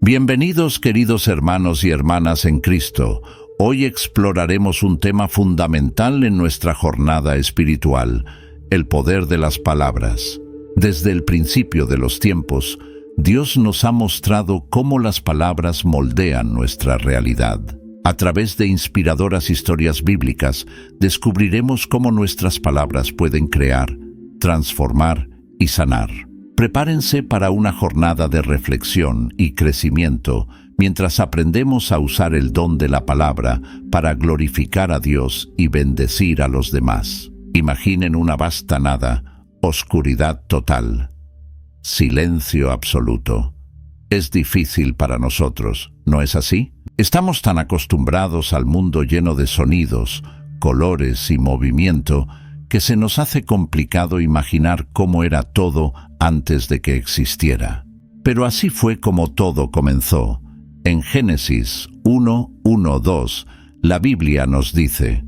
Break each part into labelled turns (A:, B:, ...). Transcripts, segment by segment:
A: Bienvenidos, queridos hermanos y hermanas en Cristo. Hoy exploraremos un tema fundamental en nuestra jornada espiritual, el poder de las palabras. Desde el principio de los tiempos, Dios nos ha mostrado cómo las palabras moldean nuestra realidad. A través de inspiradoras historias bíblicas, descubriremos cómo nuestras palabras pueden crear, transformar y sanar. Prepárense para una jornada de reflexión y crecimiento mientras aprendemos a usar el don de la palabra para glorificar a Dios y bendecir a los demás. Imaginen una vasta nada, oscuridad total, silencio absoluto. Es difícil para nosotros, ¿no es así? Estamos tan acostumbrados al mundo lleno de sonidos, colores y movimiento que se nos hace complicado imaginar cómo era todo antes de que existiera. Pero así fue como todo comenzó. En Génesis 1:1-2, la Biblia nos dice: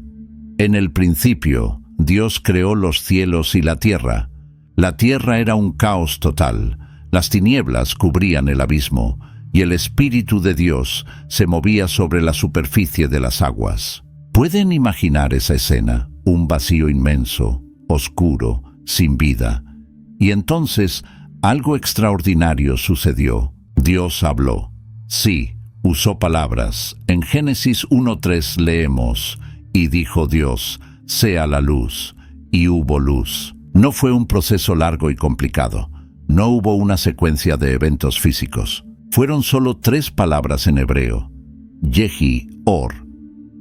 A: En el principio, Dios creó los cielos y la tierra. La tierra era un caos total. Las tinieblas cubrían el abismo, y el Espíritu de Dios se movía sobre la superficie de las aguas. ¿Pueden imaginar esa escena? Un vacío inmenso, oscuro, sin vida. Y entonces, algo extraordinario sucedió. Dios habló. Sí, usó palabras. En Génesis 1:3 leemos: Y dijo Dios, sea la luz, y hubo luz. No fue un proceso largo y complicado. No hubo una secuencia de eventos físicos. Fueron solo 3 palabras en hebreo: Yehi, Or,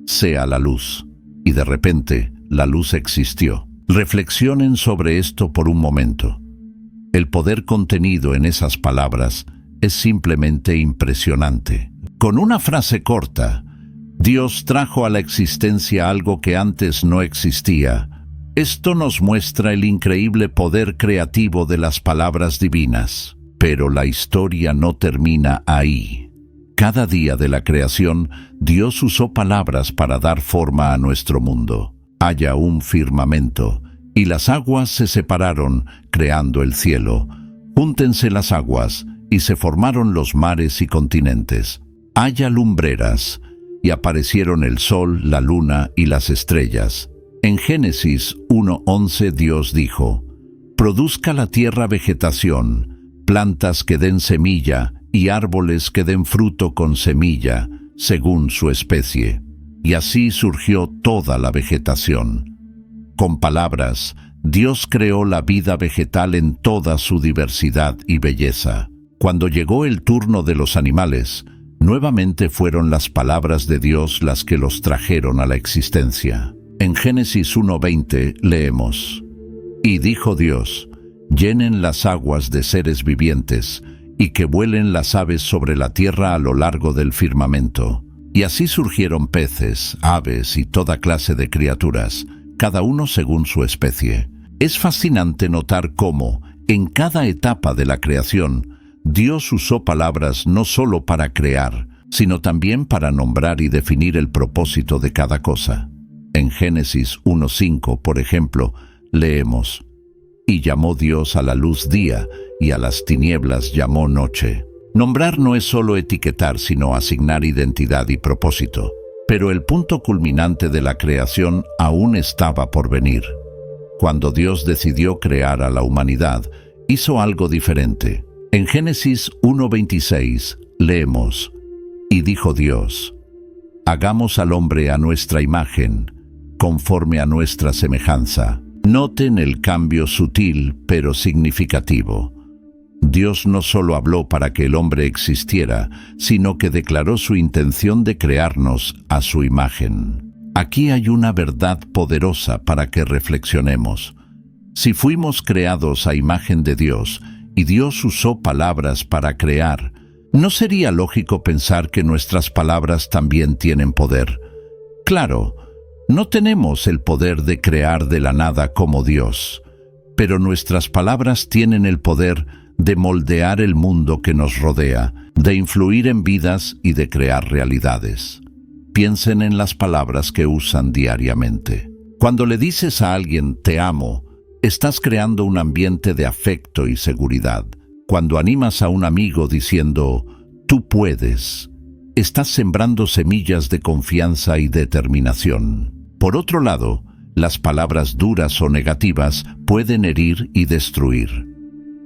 A: sea la luz. Y de repente, la luz existió. Reflexionen sobre esto por un momento. El poder contenido en esas palabras es simplemente impresionante. Con una frase corta, Dios trajo a la existencia algo que antes no existía. Esto nos muestra el increíble poder creativo de las palabras divinas. Pero la historia no termina ahí. Cada día de la creación, Dios usó palabras para dar forma a nuestro mundo. Haya un firmamento, y las aguas se separaron, creando el cielo. Júntense las aguas, y se formaron los mares y continentes. Haya lumbreras, y aparecieron el sol, la luna y las estrellas. En Génesis 1:11 Dios dijo: Produzca la tierra vegetación, plantas que den semilla y árboles que den fruto con semilla, según su especie. Y así surgió toda la vegetación. Con palabras, Dios creó la vida vegetal en toda su diversidad y belleza. Cuando llegó el turno de los animales, nuevamente fueron las palabras de Dios las que los trajeron a la existencia. En Génesis 1:20 leemos: Y dijo Dios, llenen las aguas de seres vivientes, y que vuelen las aves sobre la tierra a lo largo del firmamento. Y así surgieron peces, aves y toda clase de criaturas, cada uno según su especie. Es fascinante notar cómo, en cada etapa de la creación, Dios usó palabras no solo para crear, sino también para nombrar y definir el propósito de cada cosa. En Génesis 1:5, por ejemplo, leemos: Y llamó Dios a la luz día, y a las tinieblas llamó noche. Nombrar no es solo etiquetar, sino asignar identidad y propósito. Pero el punto culminante de la creación aún estaba por venir. Cuando Dios decidió crear a la humanidad, hizo algo diferente. En Génesis 1:26 leemos: Y dijo Dios, hagamos al hombre a nuestra imagen, conforme a nuestra semejanza. Noten el cambio sutil pero significativo. Dios no solo habló para que el hombre existiera, sino que declaró su intención de crearnos a su imagen. Aquí hay una verdad poderosa para que reflexionemos. Si fuimos creados a imagen de Dios, y Dios usó palabras para crear, ¿no sería lógico pensar que nuestras palabras también tienen poder? Claro, no tenemos el poder de crear de la nada como Dios, pero nuestras palabras tienen el poder de moldear el mundo que nos rodea, de influir en vidas y de crear realidades. Piensen en las palabras que usan diariamente. Cuando le dices a alguien «te amo», estás creando un ambiente de afecto y seguridad. Cuando animas a un amigo diciendo Tú puedes. Estás sembrando semillas de confianza y determinación. Por otro lado, las palabras duras o negativas pueden herir y destruir.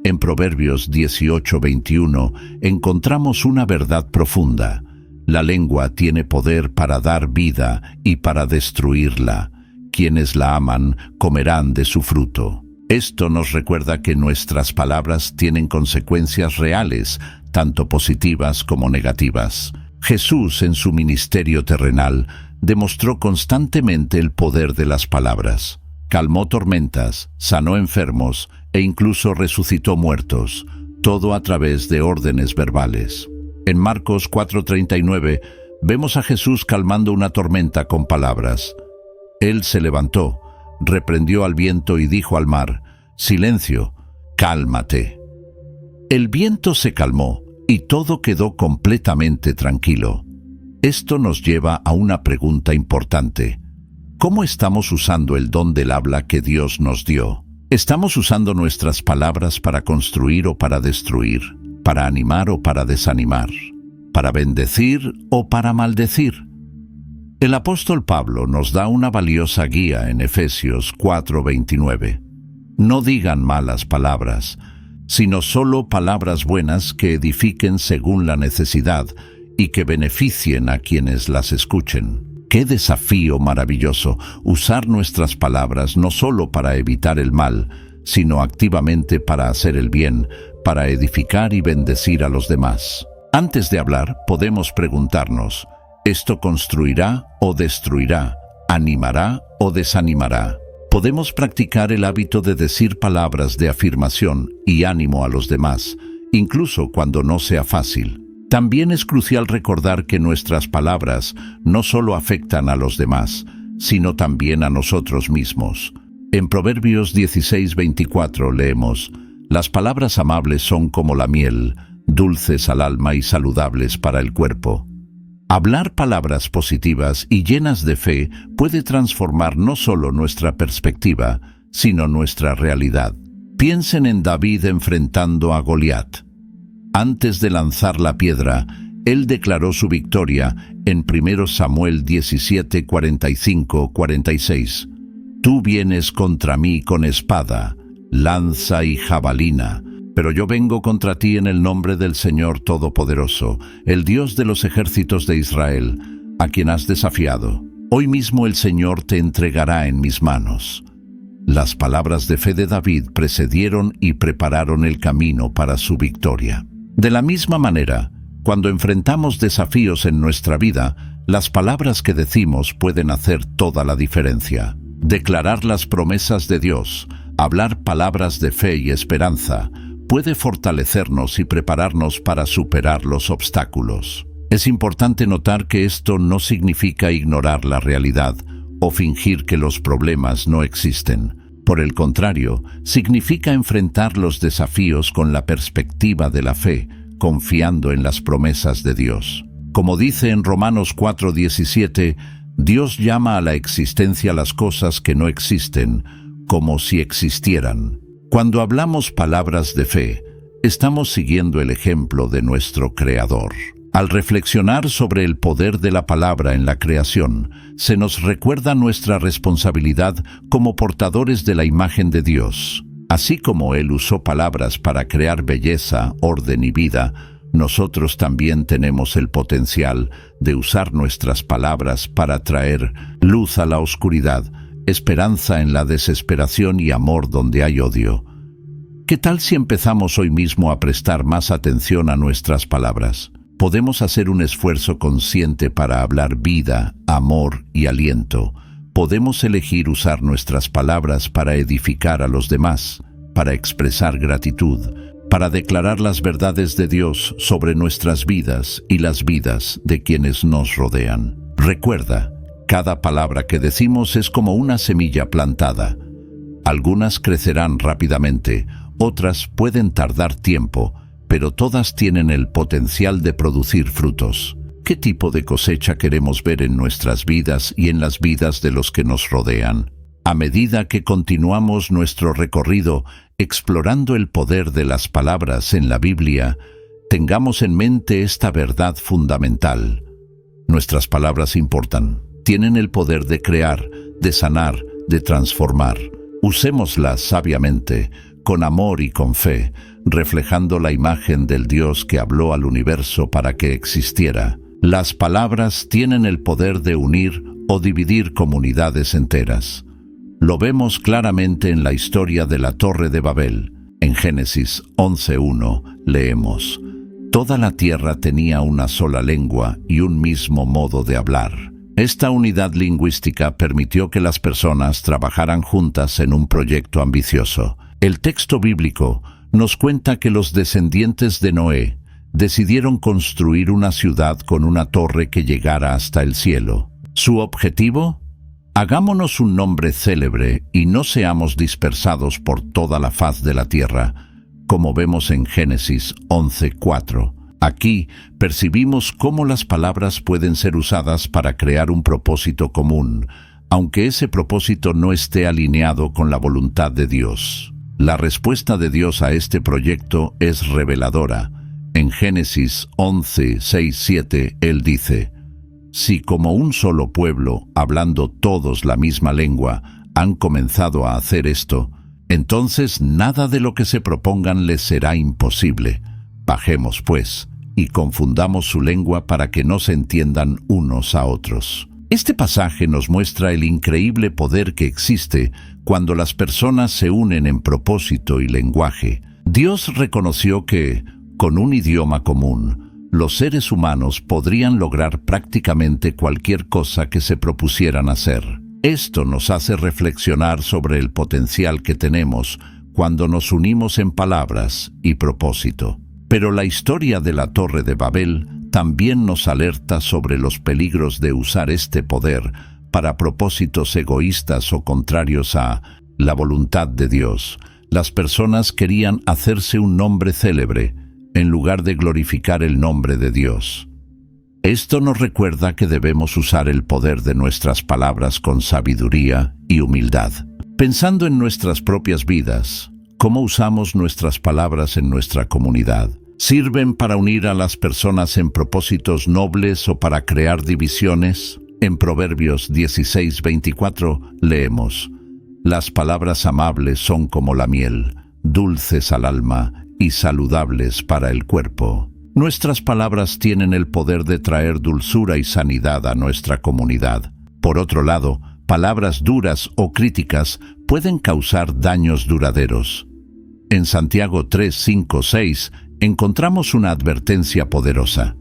A: En Proverbios 18:21 encontramos una verdad profunda. La lengua tiene poder para dar vida y para destruirla. Quienes la aman comerán de su fruto. Esto nos recuerda que nuestras palabras tienen consecuencias reales, tanto positivas como negativas. Jesús, en su ministerio terrenal, demostró constantemente el poder de las palabras. Calmó tormentas, sanó enfermos e incluso resucitó muertos, todo a través de órdenes verbales. En Marcos 4:39 vemos a Jesús calmando una tormenta con palabras. Él se levantó, reprendió al viento y dijo al mar: «Silencio, cálmate». El viento se calmó y todo quedó completamente tranquilo. Esto nos lleva a una pregunta importante. ¿Cómo estamos usando el don del habla que Dios nos dio? ¿Estamos usando nuestras palabras para construir o para destruir? ¿Para animar o para desanimar? ¿Para bendecir o para maldecir? El apóstol Pablo nos da una valiosa guía en Efesios 4:29. No digan malas palabras, sino solo palabras buenas que edifiquen según la necesidad y que beneficien a quienes las escuchen. ¡Qué desafío maravilloso usar nuestras palabras no solo para evitar el mal, sino activamente para hacer el bien, para edificar y bendecir a los demás! Antes de hablar, podemos preguntarnos: ¿esto construirá o destruirá? ¿Animará o desanimará? Podemos practicar el hábito de decir palabras de afirmación y ánimo a los demás, incluso cuando no sea fácil. También es crucial recordar que nuestras palabras no solo afectan a los demás, sino también a nosotros mismos. En Proverbios 16:24 leemos: «Las palabras amables son como la miel, dulces al alma y saludables para el cuerpo». Hablar palabras positivas y llenas de fe puede transformar no solo nuestra perspectiva, sino nuestra realidad. Piensen en David enfrentando a Goliat. Antes de lanzar la piedra, él declaró su victoria en 1 Samuel 17:45-46. «Tú vienes contra mí con espada, lanza y jabalina, pero yo vengo contra ti en el nombre del Señor Todopoderoso, el Dios de los ejércitos de Israel, a quien has desafiado. Hoy mismo el Señor te entregará en mis manos». Las palabras de fe de David precedieron y prepararon el camino para su victoria. De la misma manera, cuando enfrentamos desafíos en nuestra vida, las palabras que decimos pueden hacer toda la diferencia. Declarar las promesas de Dios, hablar palabras de fe y esperanza, puede fortalecernos y prepararnos para superar los obstáculos. Es importante notar que esto no significa ignorar la realidad o fingir que los problemas no existen. Por el contrario, significa enfrentar los desafíos con la perspectiva de la fe, confiando en las promesas de Dios. Como dice en Romanos 4:17, Dios llama a la existencia las cosas que no existen, como si existieran. Cuando hablamos palabras de fe, estamos siguiendo el ejemplo de nuestro Creador. Al reflexionar sobre el poder de la palabra en la creación, se nos recuerda nuestra responsabilidad como portadores de la imagen de Dios. Así como Él usó palabras para crear belleza, orden y vida, nosotros también tenemos el potencial de usar nuestras palabras para traer luz a la oscuridad, esperanza en la desesperación y amor donde hay odio. ¿Qué tal si empezamos hoy mismo a prestar más atención a nuestras palabras? Podemos hacer un esfuerzo consciente para hablar vida, amor y aliento. Podemos elegir usar nuestras palabras para edificar a los demás, para expresar gratitud, para declarar las verdades de Dios sobre nuestras vidas y las vidas de quienes nos rodean. Recuerda, cada palabra que decimos es como una semilla plantada. Algunas crecerán rápidamente, otras pueden tardar tiempo, pero todas tienen el potencial de producir frutos. ¿Qué tipo de cosecha queremos ver en nuestras vidas y en las vidas de los que nos rodean? A medida que continuamos nuestro recorrido explorando el poder de las palabras en la Biblia, Tengamos en mente esta verdad fundamental. Nuestras palabras importan, tienen el poder de crear, de sanar, de transformar. Usémoslas sabiamente, con amor y con fe, reflejando la imagen del Dios que habló al universo para que existiera. Las palabras tienen el poder de unir o dividir comunidades enteras. Lo vemos claramente en la historia de la Torre de Babel. En Génesis 11:1 leemos: «Toda la tierra tenía una sola lengua y un mismo modo de hablar». Esta unidad lingüística permitió que las personas trabajaran juntas en un proyecto ambicioso. El texto bíblico nos cuenta que los descendientes de Noé decidieron construir una ciudad con una torre que llegara hasta el cielo. ¿Su objetivo? Hagámonos un nombre célebre y no seamos dispersados por toda la faz de la tierra, como vemos en Génesis 11:4. Aquí percibimos cómo las palabras pueden ser usadas para crear un propósito común, aunque ese propósito no esté alineado con la voluntad de Dios. La respuesta de Dios a este proyecto es reveladora. En Génesis 11:6-7, Él dice: «Si como un solo pueblo, hablando todos la misma lengua, han comenzado a hacer esto, entonces nada de lo que se propongan les será imposible. Bajemos, pues, y confundamos su lengua para que no se entiendan unos a otros». Este pasaje nos muestra el increíble poder que existe cuando las personas se unen en propósito y lenguaje. Dios reconoció que, con un idioma común, los seres humanos podrían lograr prácticamente cualquier cosa que se propusieran hacer. Esto nos hace reflexionar sobre el potencial que tenemos cuando nos unimos en palabras y propósito. Pero la historia de la Torre de Babel también nos alerta sobre los peligros de usar este poder para propósitos egoístas o contrarios a la voluntad de Dios. Las personas querían hacerse un nombre célebre en lugar de glorificar el nombre de Dios. Esto nos recuerda que debemos usar el poder de nuestras palabras con sabiduría y humildad. Pensando en nuestras propias vidas, ¿cómo usamos nuestras palabras en nuestra comunidad? ¿Sirven para unir a las personas en propósitos nobles o para crear divisiones? En Proverbios 16:24 leemos: «Las palabras amables son como la miel, dulces al alma y saludables para el cuerpo». Nuestras palabras tienen el poder de traer dulzura y sanidad a nuestra comunidad. Por otro lado, palabras duras o críticas pueden causar daños duraderos. En Santiago 3:5-6 encontramos una advertencia poderosa.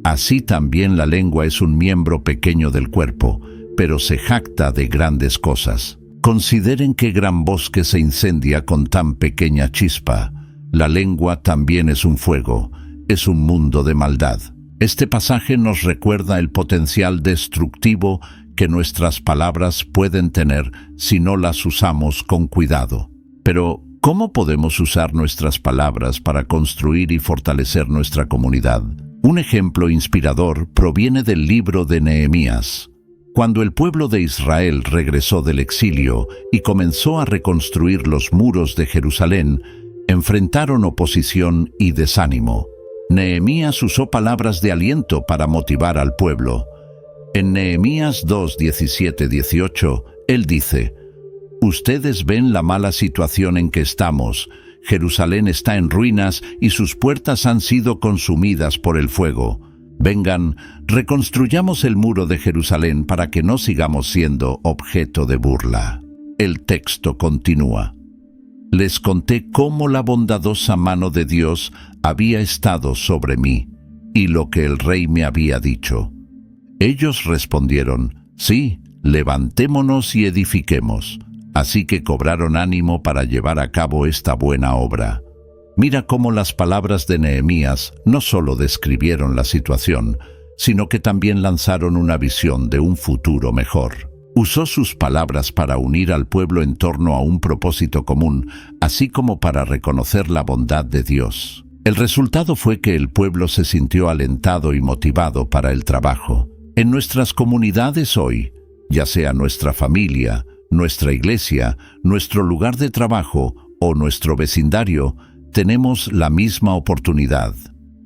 A: «Así también la lengua es un miembro pequeño del cuerpo, pero se jacta de grandes cosas. Consideren qué gran bosque se incendia con tan pequeña chispa. La lengua también es un fuego, es un mundo de maldad». Este pasaje nos recuerda el potencial destructivo que nuestras palabras pueden tener si no las usamos con cuidado. Pero, ¿cómo podemos usar nuestras palabras para construir y fortalecer nuestra comunidad? Un ejemplo inspirador proviene del libro de Nehemías. Cuando el pueblo de Israel regresó del exilio y comenzó a reconstruir los muros de Jerusalén, enfrentaron oposición y desánimo. Nehemías usó palabras de aliento para motivar al pueblo. En Nehemías 2:17-18, él dice: «Ustedes ven la mala situación en que estamos. Jerusalén está en ruinas y sus puertas han sido consumidas por el fuego. Vengan, reconstruyamos el muro de Jerusalén para que no sigamos siendo objeto de burla». El texto continúa: «Les conté cómo la bondadosa mano de Dios había estado sobre mí y lo que el rey me había dicho. Ellos respondieron: sí, levantémonos y edifiquemos». Así que cobraron ánimo para llevar a cabo esta buena obra. Mira cómo las palabras de Nehemías no solo describieron la situación, sino que también lanzaron una visión de un futuro mejor. Usó sus palabras para unir al pueblo en torno a un propósito común, así como para reconocer la bondad de Dios. El resultado fue que el pueblo se sintió alentado y motivado para el trabajo. En nuestras comunidades hoy, ya sea nuestra familia, nuestra iglesia, nuestro lugar de trabajo o nuestro vecindario, tenemos la misma oportunidad.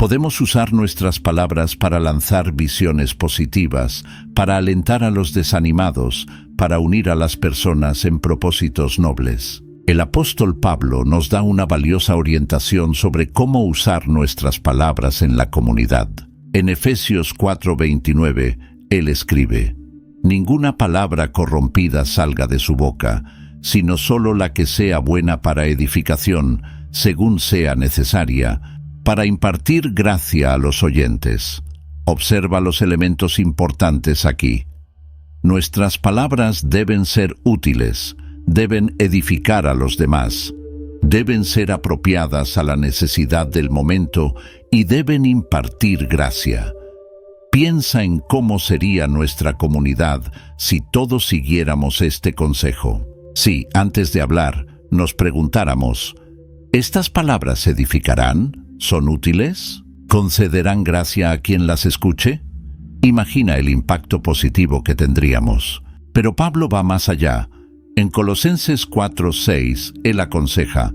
A: Podemos usar nuestras palabras para lanzar visiones positivas, para alentar a los desanimados, para unir a las personas en propósitos nobles. El apóstol Pablo nos da una valiosa orientación sobre cómo usar nuestras palabras en la comunidad. En Efesios 4:29, él escribe: «Ninguna palabra corrompida salga de su boca, sino solo la que sea buena para edificación, según sea necesaria, para impartir gracia a los oyentes». Observa los elementos importantes aquí. Nuestras palabras deben ser útiles, deben edificar a los demás, deben ser apropiadas a la necesidad del momento y deben impartir gracia. Piensa en cómo sería nuestra comunidad si todos siguiéramos este consejo. Si, antes de hablar, nos preguntáramos: ¿estas palabras edificarán? ¿Son útiles? ¿Concederán gracia a quien las escuche? Imagina el impacto positivo que tendríamos. Pero Pablo va más allá. En Colosenses 4:6, él aconseja: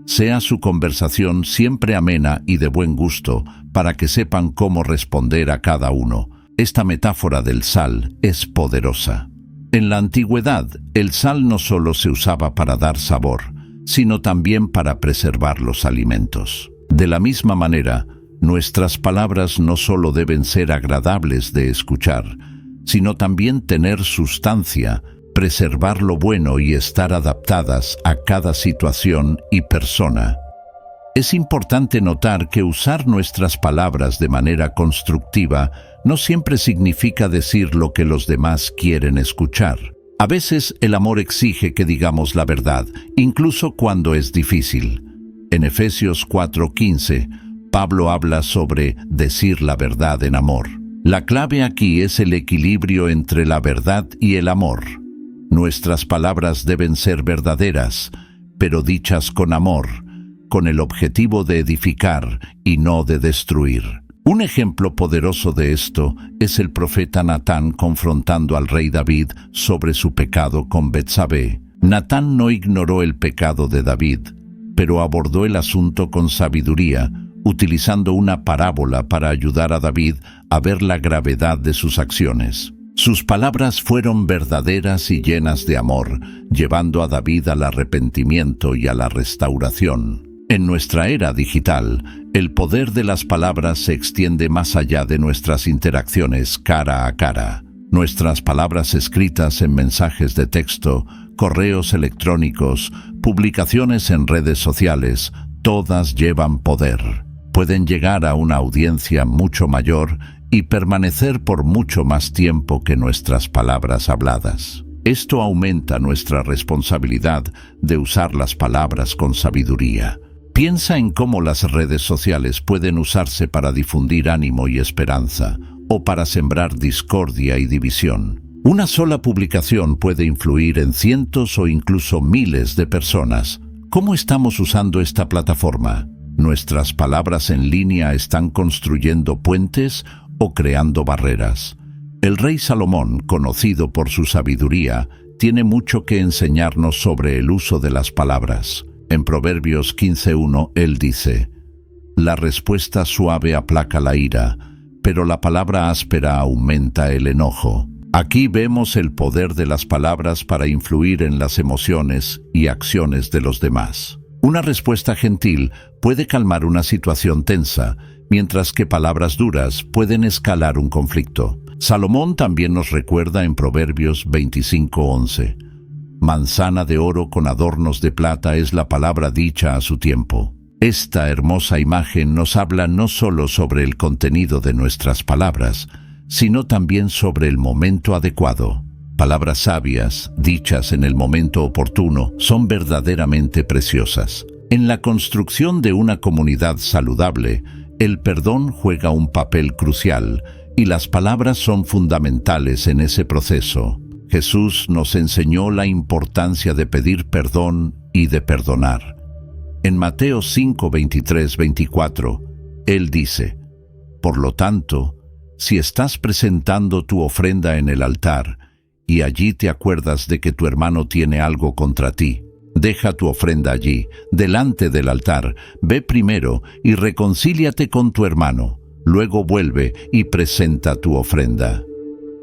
A: «Sea su conversación siempre amena y de buen gusto, para que sepan cómo responder a cada uno». Esta metáfora del sal es poderosa. En la antigüedad, el sal no solo se usaba para dar sabor, sino también para preservar los alimentos. De la misma manera, nuestras palabras no solo deben ser agradables de escuchar, sino también tener sustancia, preservar lo bueno y estar adaptadas a cada situación y persona. Es importante notar que usar nuestras palabras de manera constructiva no siempre significa decir lo que los demás quieren escuchar. A veces el amor exige que digamos la verdad, incluso cuando es difícil. En Efesios 4:15, Pablo habla sobre decir la verdad en amor. La clave aquí es el equilibrio entre la verdad y el amor. Nuestras palabras deben ser verdaderas, pero dichas con amor, con el objetivo de edificar y no de destruir. Un ejemplo poderoso de esto es el profeta Natán confrontando al rey David sobre su pecado con Betsabé. Natán no ignoró el pecado de David, pero abordó el asunto con sabiduría, utilizando una parábola para ayudar a David a ver la gravedad de sus acciones. Sus palabras fueron verdaderas y llenas de amor, llevando a David al arrepentimiento y a la restauración. En nuestra era digital, el poder de las palabras se extiende más allá de nuestras interacciones cara a cara. Nuestras palabras escritas en mensajes de texto, correos electrónicos, publicaciones en redes sociales, todas llevan poder. Pueden llegar a una audiencia mucho mayor y permanecer por mucho más tiempo que nuestras palabras habladas. Esto aumenta nuestra responsabilidad de usar las palabras con sabiduría. Piensa en cómo las redes sociales pueden usarse para difundir ánimo y esperanza, o para sembrar discordia y división. Una sola publicación puede influir en cientos o incluso miles de personas. ¿Cómo estamos usando esta plataforma? ¿Nuestras palabras en línea están construyendo puentes o creando barreras? El rey Salomón, conocido por su sabiduría, tiene mucho que enseñarnos sobre el uso de las palabras. En Proverbios 15:1, él dice: «La respuesta suave aplaca la ira, pero la palabra áspera aumenta el enojo». Aquí vemos el poder de las palabras para influir en las emociones y acciones de los demás. Una respuesta gentil puede calmar una situación tensa, mientras que palabras duras pueden escalar un conflicto. Salomón también nos recuerda en Proverbios 25:11: «Manzana de oro con adornos de plata es la palabra dicha a su tiempo». Esta hermosa imagen nos habla no solo sobre el contenido de nuestras palabras, sino también sobre el momento adecuado. Palabras sabias, dichas en el momento oportuno, son verdaderamente preciosas. En la construcción de una comunidad saludable, el perdón juega un papel crucial, y las palabras son fundamentales en ese proceso. Jesús nos enseñó la importancia de pedir perdón y de perdonar. En Mateo 5:23-24, él dice: «Por lo tanto, si estás presentando tu ofrenda en el altar, y allí te acuerdas de que tu hermano tiene algo contra ti, Deja tu ofrenda allí, delante del altar. Ve primero y reconcíliate con tu hermano. Luego vuelve y presenta tu ofrenda.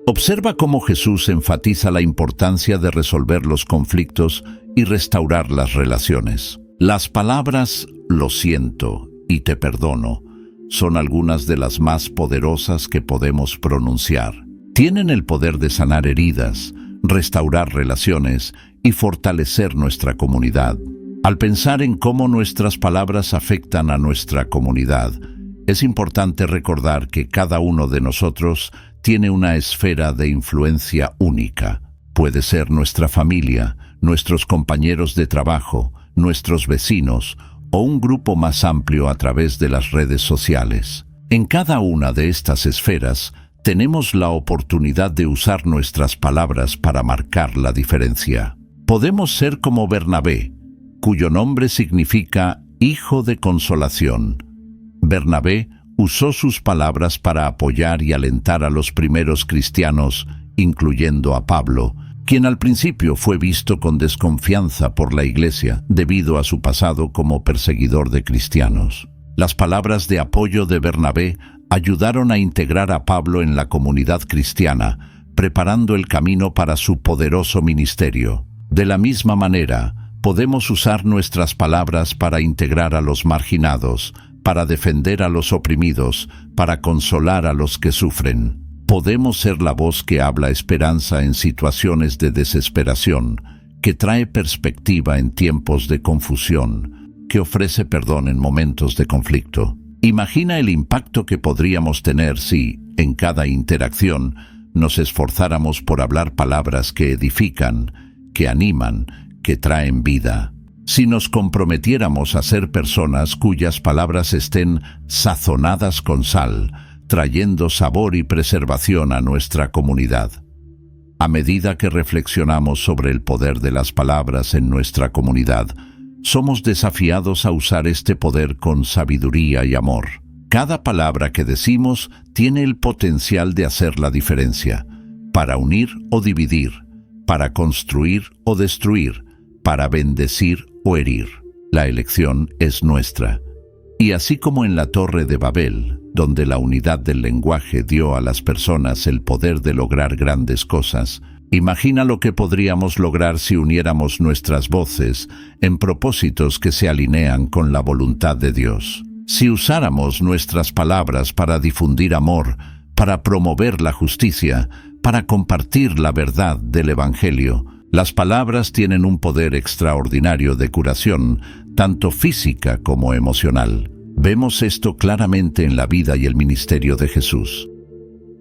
A: Observa cómo Jesús enfatiza la importancia de resolver los conflictos y restaurar las relaciones. Las palabras «lo siento» y «te perdono» son algunas de las más poderosas que podemos pronunciar. Tienen el poder de sanar heridas, restaurar relaciones y fortalecer nuestra comunidad. Al pensar en cómo nuestras palabras afectan a nuestra comunidad, es importante recordar que cada uno de nosotros tiene una esfera de influencia única. Puede ser nuestra familia, nuestros compañeros de trabajo, nuestros vecinos o un grupo más amplio a través de las redes sociales. En cada una de estas esferas tenemos la oportunidad de usar nuestras palabras para marcar la diferencia. Podemos ser como Bernabé, cuyo nombre significa hijo de consolación. Bernabé usó sus palabras para apoyar y alentar a los primeros cristianos, incluyendo a Pablo, quien al principio fue visto con desconfianza por la Iglesia debido a su pasado como perseguidor de cristianos. Las palabras de apoyo de Bernabé ayudaron a integrar a Pablo en la comunidad cristiana, preparando el camino para su poderoso ministerio. De la misma manera, podemos usar nuestras palabras para integrar a los marginados, para defender a los oprimidos, para consolar a los que sufren. Podemos ser la voz que habla esperanza en situaciones de desesperación, que trae perspectiva en tiempos de confusión, que ofrece perdón en momentos de conflicto. Imagina el impacto que podríamos tener si, en cada interacción, nos esforzáramos por hablar palabras que edifican, que animan, que traen vida. Si nos comprometiéramos a ser personas cuyas palabras estén sazonadas con sal, trayendo sabor y preservación a nuestra comunidad. A medida que reflexionamos sobre el poder de las palabras en nuestra comunidad, somos desafiados a usar este poder con sabiduría y amor. Cada palabra que decimos tiene el potencial de hacer la diferencia, para unir o dividir, para construir o destruir, para bendecir o herir. La elección es nuestra. Y así como en la Torre de Babel, donde la unidad del lenguaje dio a las personas el poder de lograr grandes cosas, imagina lo que podríamos lograr si uniéramos nuestras voces en propósitos que se alinean con la voluntad de Dios. Si usáramos nuestras palabras para difundir amor, para promover la justicia, para compartir la verdad del Evangelio, las palabras tienen un poder extraordinario de curación, tanto física como emocional. Vemos esto claramente en la vida y el ministerio de Jesús.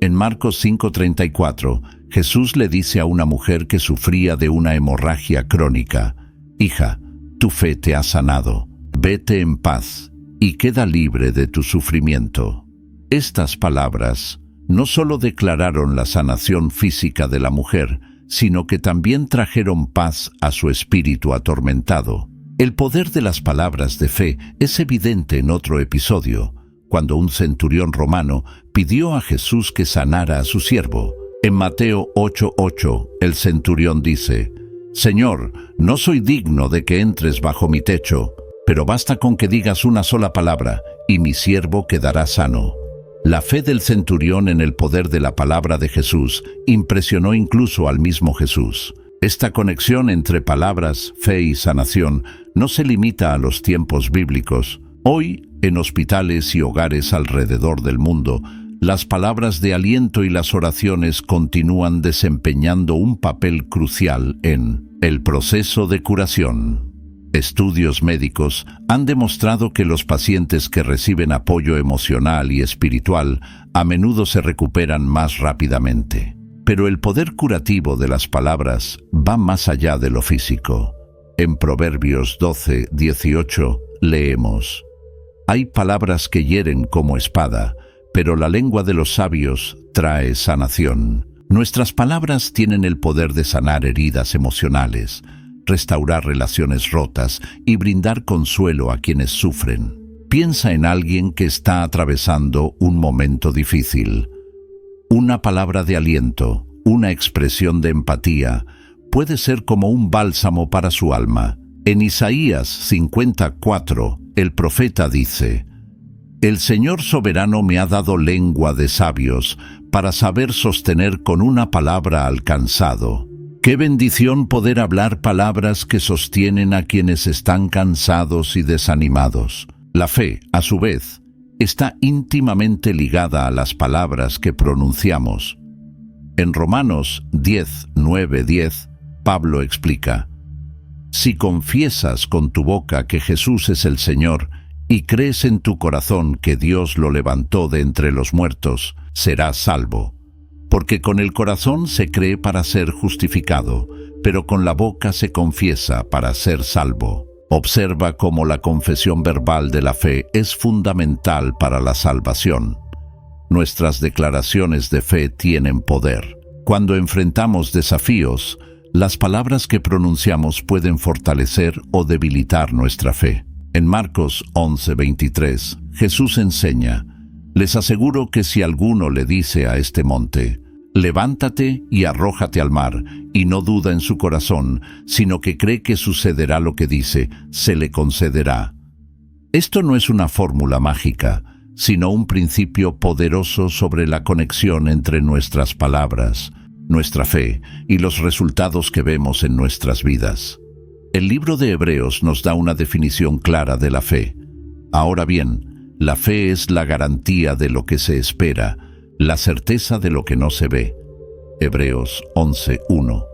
A: En Marcos 5:34, Jesús le dice a una mujer que sufría de una hemorragia crónica: «Hija, tu fe te ha sanado. Vete en paz y queda libre de tu sufrimiento». Estas palabras no solo declararon la sanación física de la mujer, sino que también trajeron paz a su espíritu atormentado. El poder de las palabras de fe es evidente en otro episodio, cuando un centurión romano pidió a Jesús que sanara a su siervo. En Mateo 8:8, el centurión dice: «Señor, no soy digno de que entres bajo mi techo, pero basta con que digas una sola palabra, y mi siervo quedará sano». La fe del centurión en el poder de la palabra de Jesús impresionó incluso al mismo Jesús. Esta conexión entre palabras, fe y sanación no se limita a los tiempos bíblicos. Hoy, en hospitales y hogares alrededor del mundo, las palabras de aliento y las oraciones continúan desempeñando un papel crucial en el proceso de curación. Estudios médicos han demostrado que los pacientes que reciben apoyo emocional y espiritual a menudo se recuperan más rápidamente. Pero el poder curativo de las palabras va más allá de lo físico. En Proverbios 12:18 leemos: «Hay palabras que hieren como espada, pero la lengua de los sabios trae sanación». Nuestras palabras tienen el poder de sanar heridas emocionales, restaurar relaciones rotas y brindar consuelo a quienes sufren. Piensa en alguien que está atravesando un momento difícil. Una palabra de aliento, una expresión de empatía, puede ser como un bálsamo para su alma. En Isaías 54, el profeta dice: «El Señor soberano me ha dado lengua de sabios para saber sostener con una palabra al cansado». Qué bendición poder hablar palabras que sostienen a quienes están cansados y desanimados. La fe, a su vez, está íntimamente ligada a las palabras que pronunciamos. En Romanos 10, 9, 10, Pablo explica: «Si confiesas con tu boca que Jesús es el Señor y crees en tu corazón que Dios lo levantó de entre los muertos, serás salvo. Porque con el corazón se cree para ser justificado, pero con la boca se confiesa para ser salvo». Observa cómo la confesión verbal de la fe es fundamental para la salvación. Nuestras declaraciones de fe tienen poder. Cuando enfrentamos desafíos, las palabras que pronunciamos pueden fortalecer o debilitar nuestra fe. En Marcos 11:23, Jesús enseña: «Les aseguro que si alguno le dice a este monte, levántate y arrójate al mar, y no duda en su corazón, sino que cree que sucederá lo que dice, se le concederá». Esto no es una fórmula mágica, sino un principio poderoso sobre la conexión entre nuestras palabras, nuestra fe y los resultados que vemos en nuestras vidas. El libro de Hebreos nos da una definición clara de la fe. Ahora bien, la fe es la garantía de lo que se espera, la certeza de lo que no se ve. Hebreos 11:1.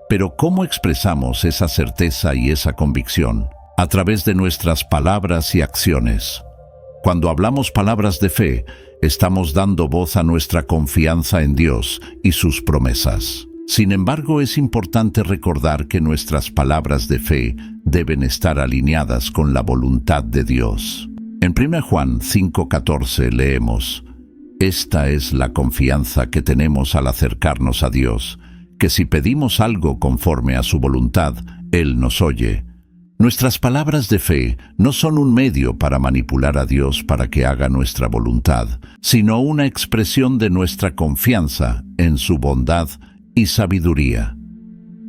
A: Pero ¿cómo expresamos esa certeza y esa convicción? A través de nuestras palabras y acciones. Cuando hablamos palabras de fe, estamos dando voz a nuestra confianza en Dios y sus promesas. Sin embargo, es importante recordar que nuestras palabras de fe deben estar alineadas con la voluntad de Dios. En 1 Juan 5:14 leemos: «Esta es la confianza que tenemos al acercarnos a Dios, que si pedimos algo conforme a su voluntad, Él nos oye». Nuestras palabras de fe no son un medio para manipular a Dios para que haga nuestra voluntad, sino una expresión de nuestra confianza en su bondad y sabiduría.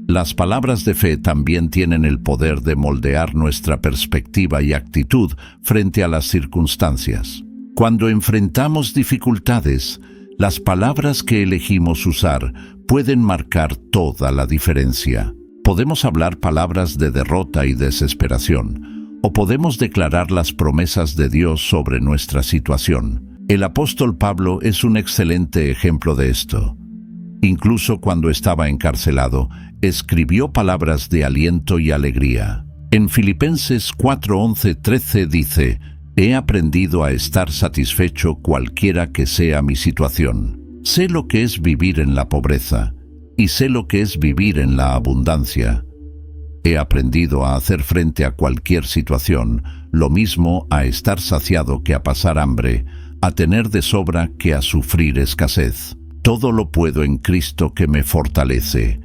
A: Las palabras de fe también tienen el poder de moldear nuestra perspectiva y actitud frente a las circunstancias. Cuando enfrentamos dificultades, las palabras que elegimos usar pueden marcar toda la diferencia. Podemos hablar palabras de derrota y desesperación, o podemos declarar las promesas de Dios sobre nuestra situación. El apóstol Pablo es un excelente ejemplo de esto. Incluso cuando estaba encarcelado, escribió palabras de aliento y alegría. En Filipenses 4:11-13 dice: «He aprendido a estar satisfecho cualquiera que sea mi situación. Sé lo que es vivir en la pobreza, y sé lo que es vivir en la abundancia. He aprendido a hacer frente a cualquier situación, lo mismo a estar saciado que a pasar hambre, a tener de sobra que a sufrir escasez. Todo lo puedo en Cristo que me fortalece».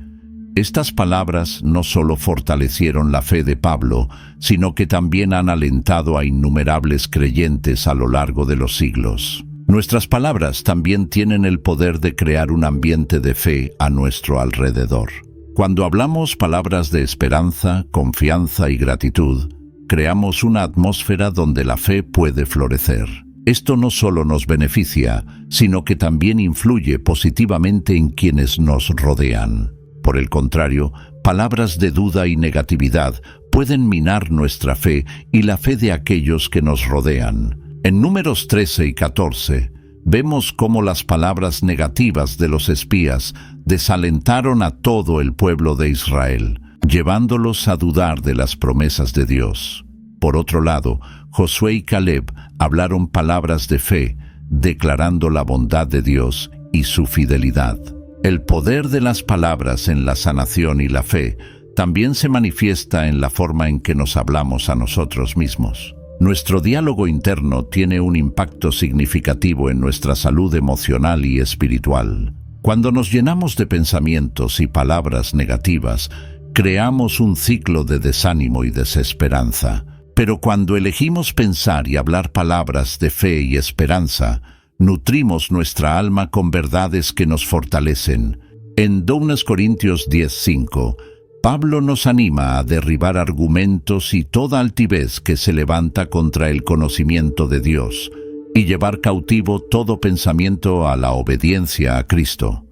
A: Estas palabras no solo fortalecieron la fe de Pablo, sino que también han alentado a innumerables creyentes a lo largo de los siglos. Nuestras palabras también tienen el poder de crear un ambiente de fe a nuestro alrededor. Cuando hablamos palabras de esperanza, confianza y gratitud, creamos una atmósfera donde la fe puede florecer. Esto no solo nos beneficia, sino que también influye positivamente en quienes nos rodean. Por el contrario, palabras de duda y negatividad pueden minar nuestra fe y la fe de aquellos que nos rodean. En Números 13 y 14, vemos cómo las palabras negativas de los espías desalentaron a todo el pueblo de Israel, llevándolos a dudar de las promesas de Dios. Por otro lado, Josué y Caleb hablaron palabras de fe, declarando la bondad de Dios y su fidelidad. El poder de las palabras en la sanación y la fe también se manifiesta en la forma en que nos hablamos a nosotros mismos. Nuestro diálogo interno tiene un impacto significativo en nuestra salud emocional y espiritual. Cuando nos llenamos de pensamientos y palabras negativas, creamos un ciclo de desánimo y desesperanza. Pero cuando elegimos pensar y hablar palabras de fe y esperanza, nutrimos nuestra alma con verdades que nos fortalecen. En 2 Corintios 10:5, Pablo nos anima a derribar argumentos y toda altivez que se levanta contra el conocimiento de Dios y llevar cautivo todo pensamiento a la obediencia a Cristo.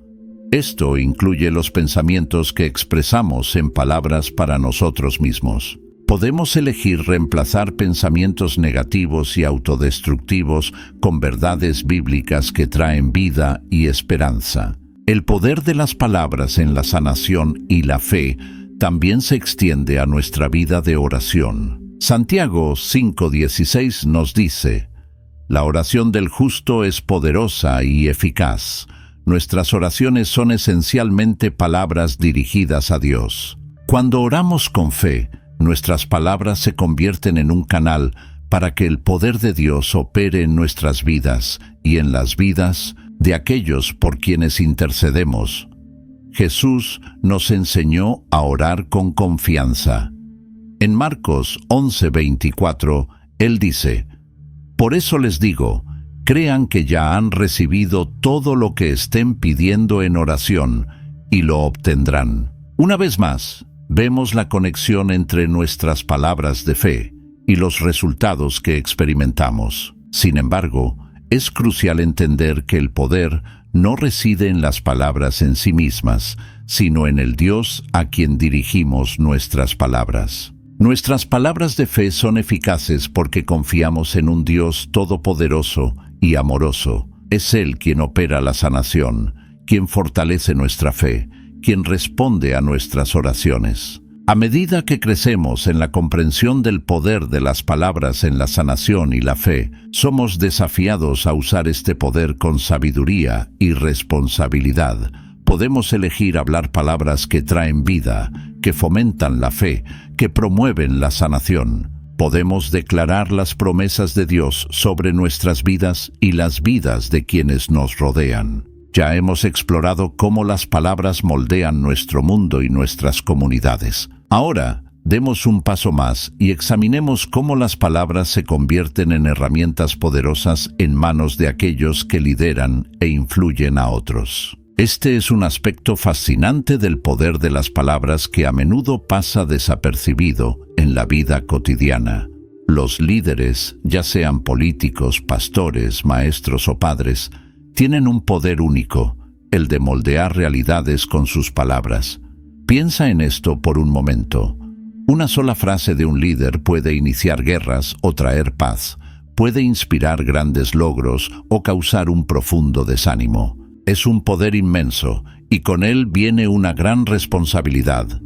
A: Esto incluye los pensamientos que expresamos en palabras para nosotros mismos. Podemos elegir reemplazar pensamientos negativos y autodestructivos con verdades bíblicas que traen vida y esperanza. El poder de las palabras en la sanación y la fe también se extiende a nuestra vida de oración. Santiago 5:16 nos dice: la oración del justo es poderosa y eficaz. Nuestras oraciones son esencialmente palabras dirigidas a Dios. Cuando oramos con fe, nuestras palabras se convierten en un canal para que el poder de Dios opere en nuestras vidas y en las vidas de aquellos por quienes intercedemos. Jesús nos enseñó a orar con confianza. En Marcos 11:24, Él dice: por eso les digo, crean que ya han recibido todo lo que estén pidiendo en oración y lo obtendrán. Una vez más, vemos la conexión entre nuestras palabras de fe y los resultados que experimentamos. Sin embargo, es crucial entender que el poder no reside en las palabras en sí mismas, sino en el Dios a quien dirigimos nuestras palabras. Nuestras palabras de fe son eficaces porque confiamos en un Dios todopoderoso y amoroso. Es Él quien opera la sanación, quien fortalece nuestra fe, quien responde a nuestras oraciones. A medida que crecemos en la comprensión del poder de las palabras en la sanación y la fe, somos desafiados a usar este poder con sabiduría y responsabilidad. Podemos elegir hablar palabras que traen vida, que fomentan la fe, que promueven la sanación. Podemos declarar las promesas de Dios sobre nuestras vidas y las vidas de quienes nos rodean. Ya hemos explorado cómo las palabras moldean nuestro mundo y nuestras comunidades. Ahora, demos un paso más y examinemos cómo las palabras se convierten en herramientas poderosas en manos de aquellos que lideran e influyen a otros. Este es un aspecto fascinante del poder de las palabras que a menudo pasa desapercibido en la vida cotidiana. Los líderes, ya sean políticos, pastores, maestros o padres, tienen un poder único, el de moldear realidades con sus palabras. Piensa en esto por un momento. Una sola frase de un líder puede iniciar guerras o traer paz, puede inspirar grandes logros o causar un profundo desánimo. Es un poder inmenso y con él viene una gran responsabilidad.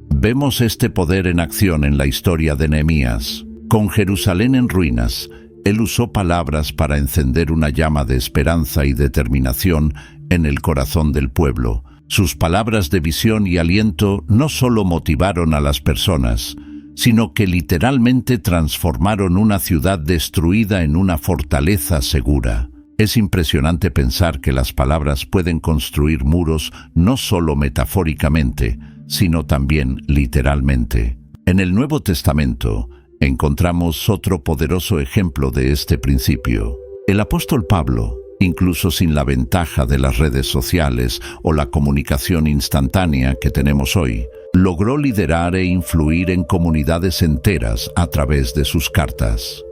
A: Vemos este poder en acción en la historia de Nehemías. Con Jerusalén en ruinas, él usó palabras para encender una llama de esperanza y determinación en el corazón del pueblo. Sus palabras de visión y aliento no solo motivaron a las personas, sino que literalmente transformaron una ciudad destruida en una fortaleza segura. Es impresionante pensar que las palabras pueden construir muros no solo metafóricamente, sino también literalmente. En el Nuevo Testamento encontramos otro poderoso ejemplo de este principio. El apóstol Pablo, incluso sin la ventaja de las redes sociales o la comunicación instantánea que tenemos hoy, logró liderar e influir en comunidades enteras a través de sus cartas.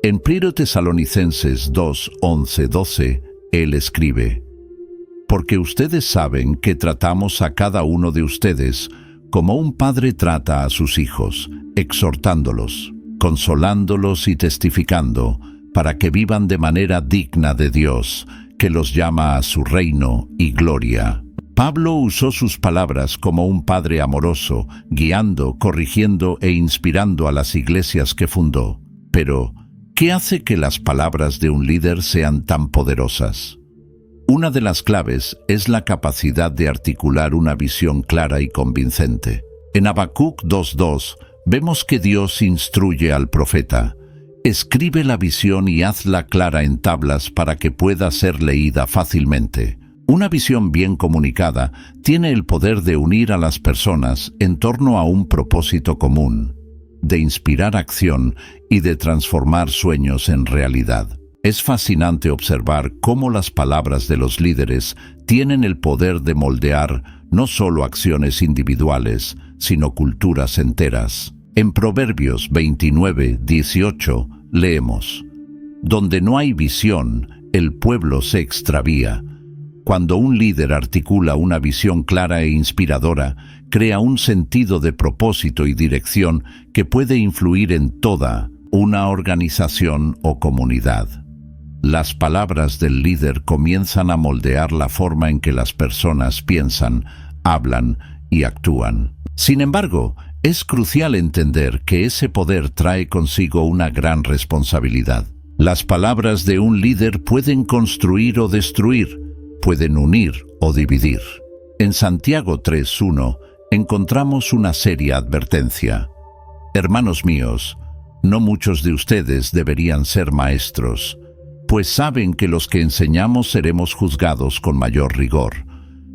A: En 1 Tesalonicenses 2, 11, 12, él escribe: porque ustedes saben que tratamos a cada uno de ustedes como un padre trata a sus hijos, exhortándolos, consolándolos y testificando, para que vivan de manera digna de Dios, que los llama a su reino y gloria. Pablo usó sus palabras como un padre amoroso, guiando, corrigiendo e inspirando a las iglesias que fundó. Pero, ¿qué hace que las palabras de un líder sean tan poderosas? Una de las claves es la capacidad de articular una visión clara y convincente. En Habacuc 2:2 vemos que Dios instruye al profeta: escribe la visión y hazla clara en tablas para que pueda ser leída fácilmente. Una visión bien comunicada tiene el poder de unir a las personas en torno a un propósito común, de inspirar acción y de transformar sueños en realidad. Es fascinante observar cómo las palabras de los líderes tienen el poder de moldear no solo acciones individuales, sino culturas enteras. En Proverbios 29:18 leemos: Donde no hay visión, el pueblo se extravía. Cuando un líder articula una visión clara e inspiradora, crea un sentido de propósito y dirección que puede influir en toda una organización o comunidad. Las palabras del líder comienzan a moldear la forma en que las personas piensan, hablan y actúan. Sin embargo, es crucial entender que ese poder trae consigo una gran responsabilidad. Las palabras de un líder pueden construir o destruir, pueden unir o dividir. En Santiago 3:1 encontramos una seria advertencia. Hermanos míos, no muchos de ustedes deberían ser maestros, pues saben que los que enseñamos seremos juzgados con mayor rigor.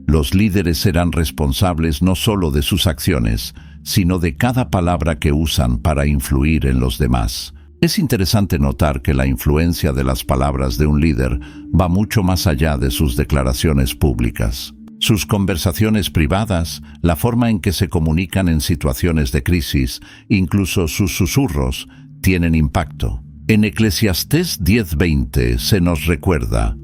A: Los líderes serán responsables no solo de sus acciones, sino de cada palabra que usan para influir en los demás. Es interesante notar que la influencia de las palabras de un líder va mucho más allá de sus declaraciones públicas. Sus conversaciones privadas, la forma en que se comunican en situaciones de crisis, incluso sus susurros, tienen impacto. En Eclesiastés 10:20 se nos recuerda: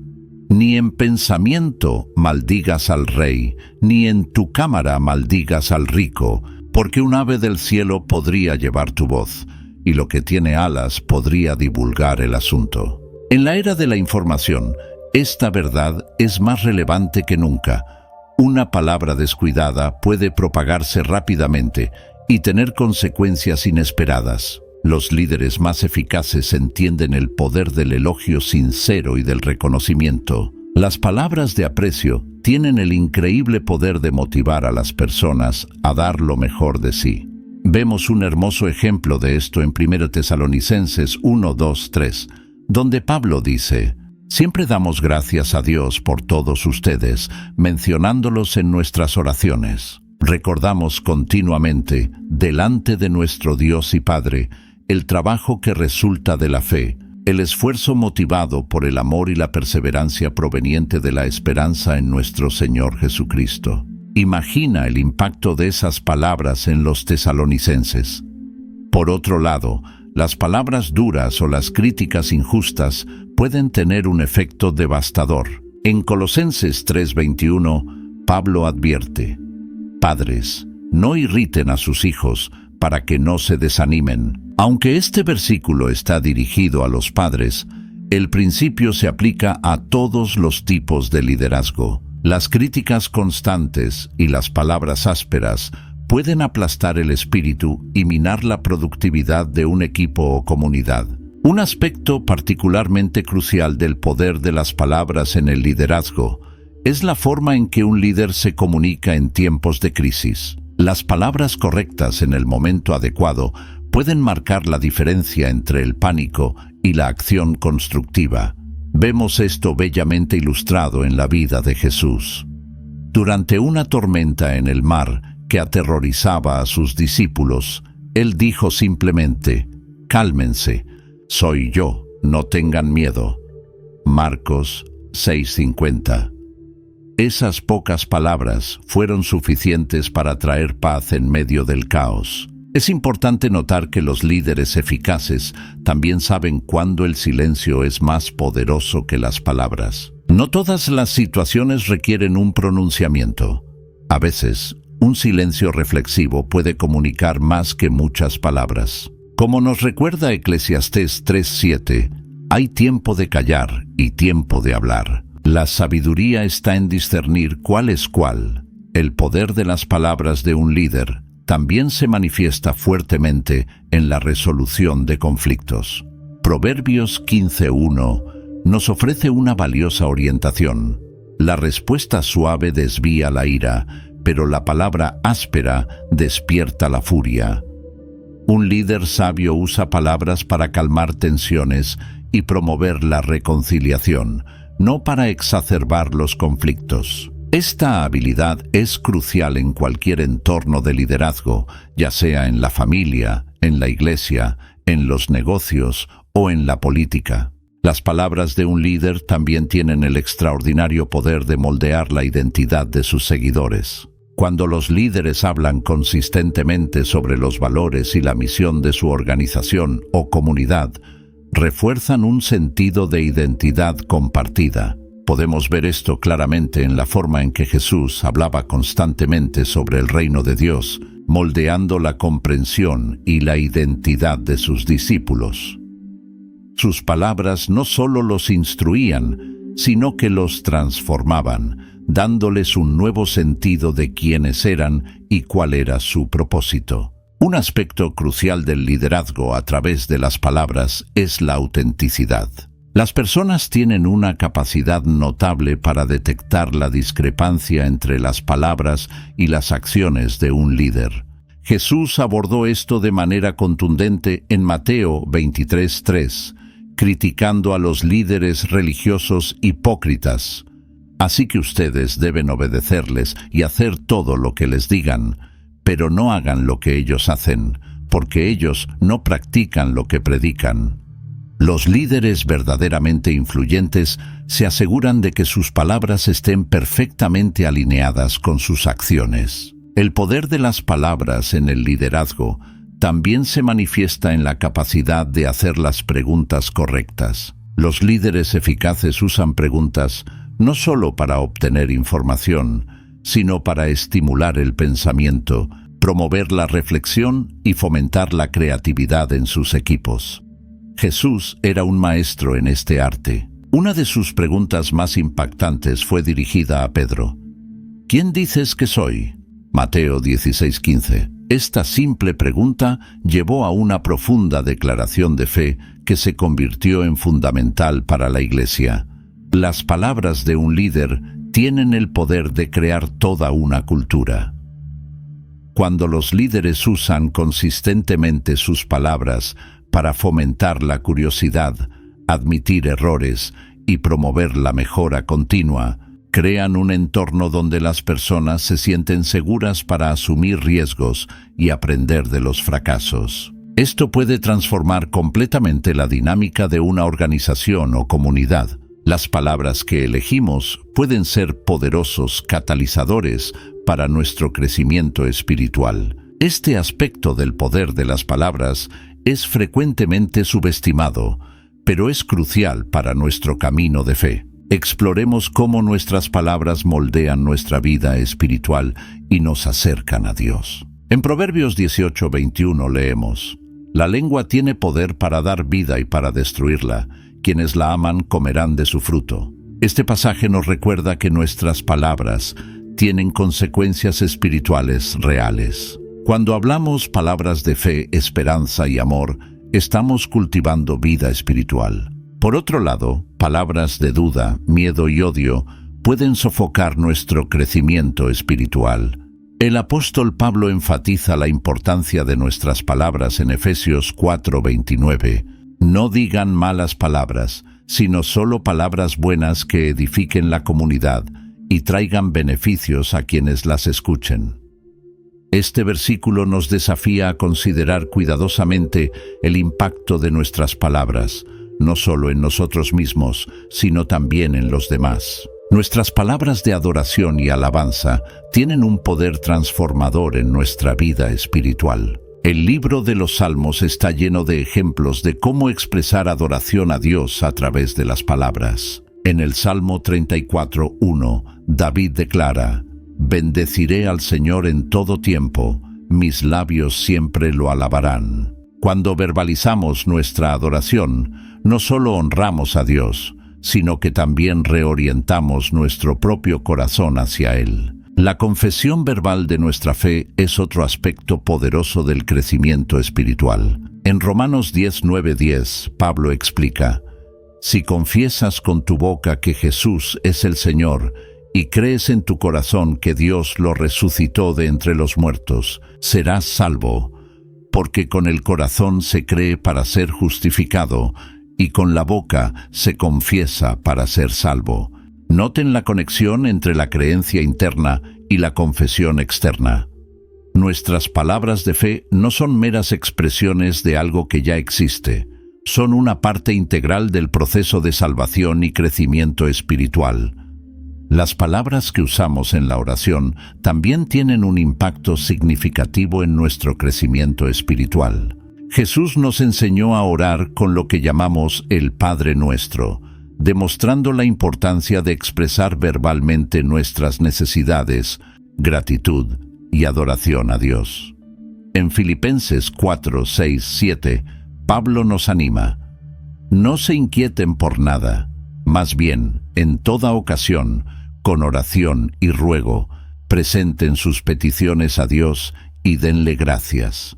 A: Ni en pensamiento maldigas al rey, ni en tu cámara maldigas al rico, porque un ave del cielo podría llevar tu voz, y lo que tiene alas podría divulgar el asunto. En la era de la información, esta verdad es más relevante que nunca. Una palabra descuidada puede propagarse rápidamente y tener consecuencias inesperadas. Los líderes más eficaces entienden el poder del elogio sincero y del reconocimiento. Las palabras de aprecio tienen el increíble poder de motivar a las personas a dar lo mejor de sí. Vemos un hermoso ejemplo de esto en 1 Tesalonicenses 1:2-3, donde Pablo dice: Siempre damos gracias a Dios por todos ustedes, mencionándolos en nuestras oraciones. Recordamos continuamente, delante de nuestro Dios y Padre, el trabajo que resulta de la fe, el esfuerzo motivado por el amor y la perseverancia proveniente de la esperanza en nuestro Señor Jesucristo. Imagina el impacto de esas palabras en los tesalonicenses. Por otro lado, las palabras duras o las críticas injustas pueden tener un efecto devastador. En Colosenses 3:21, Pablo advierte: Padres, no irriten a sus hijos para que no se desanimen. Aunque este versículo está dirigido a los padres, el principio se aplica a todos los tipos de liderazgo. Las críticas constantes y las palabras ásperas pueden aplastar el espíritu y minar la productividad de un equipo o comunidad. Un aspecto particularmente crucial del poder de las palabras en el liderazgo es la forma en que un líder se comunica en tiempos de crisis. Las palabras correctas en el momento adecuado pueden marcar la diferencia entre el pánico y la acción constructiva. Vemos esto bellamente ilustrado en la vida de Jesús. Durante una tormenta en el mar que aterrorizaba a sus discípulos, Él dijo simplemente: «Cálmense, soy yo, no tengan miedo». Marcos 6:50. Esas pocas palabras fueron suficientes para traer paz en medio del caos. Es importante notar que los líderes eficaces también saben cuándo el silencio es más poderoso que las palabras. No todas las situaciones requieren un pronunciamiento. A veces, un silencio reflexivo puede comunicar más que muchas palabras. Como nos recuerda Eclesiastés 3:7, hay tiempo de callar y tiempo de hablar. La sabiduría está en discernir cuál es cuál. El poder de las palabras de un líder también se manifiesta fuertemente en la resolución de conflictos. Proverbios 15:1 nos ofrece una valiosa orientación. La respuesta suave desvía la ira, pero la palabra áspera despierta la furia. Un líder sabio usa palabras para calmar tensiones y promover la reconciliación, no para exacerbar los conflictos. Esta habilidad es crucial en cualquier entorno de liderazgo, ya sea en la familia, en la iglesia, en los negocios o en la política. Las palabras de un líder también tienen el extraordinario poder de moldear la identidad de sus seguidores. Cuando los líderes hablan consistentemente sobre los valores y la misión de su organización o comunidad, refuerzan un sentido de identidad compartida. Podemos ver esto claramente en la forma en que Jesús hablaba constantemente sobre el reino de Dios, moldeando la comprensión y la identidad de sus discípulos. Sus palabras no solo los instruían, sino que los transformaban, dándoles un nuevo sentido de quiénes eran y cuál era su propósito. Un aspecto crucial del liderazgo a través de las palabras es la autenticidad. Las personas tienen una capacidad notable para detectar la discrepancia entre las palabras y las acciones de un líder. Jesús abordó esto de manera contundente en Mateo 23:3, criticando a los líderes religiosos hipócritas. Así que ustedes deben obedecerles y hacer todo lo que les digan, pero no hagan lo que ellos hacen, porque ellos no practican lo que predican. Los líderes verdaderamente influyentes se aseguran de que sus palabras estén perfectamente alineadas con sus acciones. El poder de las palabras en el liderazgo también se manifiesta en la capacidad de hacer las preguntas correctas. Los líderes eficaces usan preguntas no solo para obtener información, sino para estimular el pensamiento, promover la reflexión y fomentar la creatividad en sus equipos. Jesús era un maestro en este arte. Una de sus preguntas más impactantes fue dirigida a Pedro. ¿Quién dices que soy? Mateo 16:15. Esta simple pregunta llevó a una profunda declaración de fe que se convirtió en fundamental para la Iglesia. Las palabras de un líder tienen el poder de crear toda una cultura. Cuando los líderes usan consistentemente sus palabras para fomentar la curiosidad, admitir errores y promover la mejora continua, crean un entorno donde las personas se sienten seguras para asumir riesgos y aprender de los fracasos. Esto puede transformar completamente la dinámica de una organización o comunidad. Las palabras que elegimos pueden ser poderosos catalizadores para nuestro crecimiento espiritual. Este aspecto del poder de las palabras es frecuentemente subestimado, pero es crucial para nuestro camino de fe. Exploremos cómo nuestras palabras moldean nuestra vida espiritual y nos acercan a Dios. En Proverbios 18:21 leemos: La lengua tiene poder para dar vida y para destruirla. Quienes la aman comerán de su fruto. Este pasaje nos recuerda que nuestras palabras tienen consecuencias espirituales reales. Cuando hablamos palabras de fe, esperanza y amor, estamos cultivando vida espiritual. Por otro lado, palabras de duda, miedo y odio pueden sofocar nuestro crecimiento espiritual. El apóstol Pablo enfatiza la importancia de nuestras palabras en Efesios 4:29. No digan malas palabras, sino solo palabras buenas que edifiquen la comunidad y traigan beneficios a quienes las escuchen. Este versículo nos desafía a considerar cuidadosamente el impacto de nuestras palabras, no solo en nosotros mismos, sino también en los demás. Nuestras palabras de adoración y alabanza tienen un poder transformador en nuestra vida espiritual. El libro de los Salmos está lleno de ejemplos de cómo expresar adoración a Dios a través de las palabras. En el Salmo 34:1, David declara: Bendeciré al Señor en todo tiempo, mis labios siempre lo alabarán. Cuando verbalizamos nuestra adoración, no solo honramos a Dios, sino que también reorientamos nuestro propio corazón hacia Él. La confesión verbal de nuestra fe es otro aspecto poderoso del crecimiento espiritual. En Romanos 19:10, Pablo explica: Si confiesas con tu boca que Jesús es el Señor y crees en tu corazón que Dios lo resucitó de entre los muertos, serás salvo, porque con el corazón se cree para ser justificado y con la boca se confiesa para ser salvo. Noten la conexión entre la creencia interna y la confesión externa. Nuestras palabras de fe no son meras expresiones de algo que ya existe, son una parte integral del proceso de salvación y crecimiento espiritual. Las palabras que usamos en la oración también tienen un impacto significativo en nuestro crecimiento espiritual. Jesús nos enseñó a orar con lo que llamamos el Padre Nuestro, demostrando la importancia de expresar verbalmente nuestras necesidades, gratitud y adoración a Dios. En Filipenses 4, 6, 7, Pablo nos anima: no se inquieten por nada, más bien, en toda ocasión, con oración y ruego, presenten sus peticiones a Dios y denle gracias.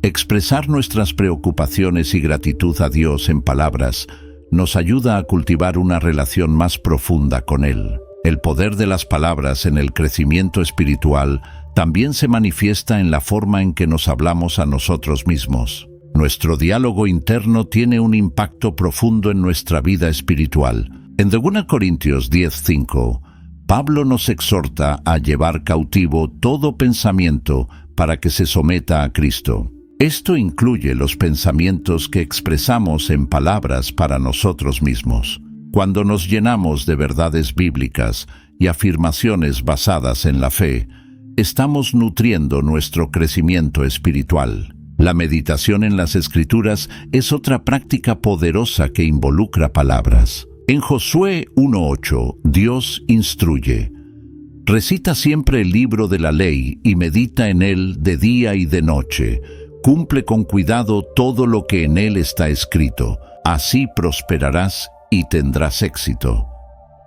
A: Expresar nuestras preocupaciones y gratitud a Dios en palabras nos ayuda a cultivar una relación más profunda con Él. El poder de las palabras en el crecimiento espiritual también se manifiesta en la forma en que nos hablamos a nosotros mismos. Nuestro diálogo interno tiene un impacto profundo en nuestra vida espiritual. En 2 Corintios 10:5, Pablo nos exhorta a llevar cautivo todo pensamiento para que se someta a Cristo. Esto incluye los pensamientos que expresamos en palabras para nosotros mismos. Cuando nos llenamos de verdades bíblicas y afirmaciones basadas en la fe, estamos nutriendo nuestro crecimiento espiritual. La meditación en las Escrituras es otra práctica poderosa que involucra palabras. En Josué 1:8, Dios instruye: recita siempre el libro de la ley y medita en él de día y de noche. Cumple con cuidado todo lo que en él está escrito. Así prosperarás y tendrás éxito.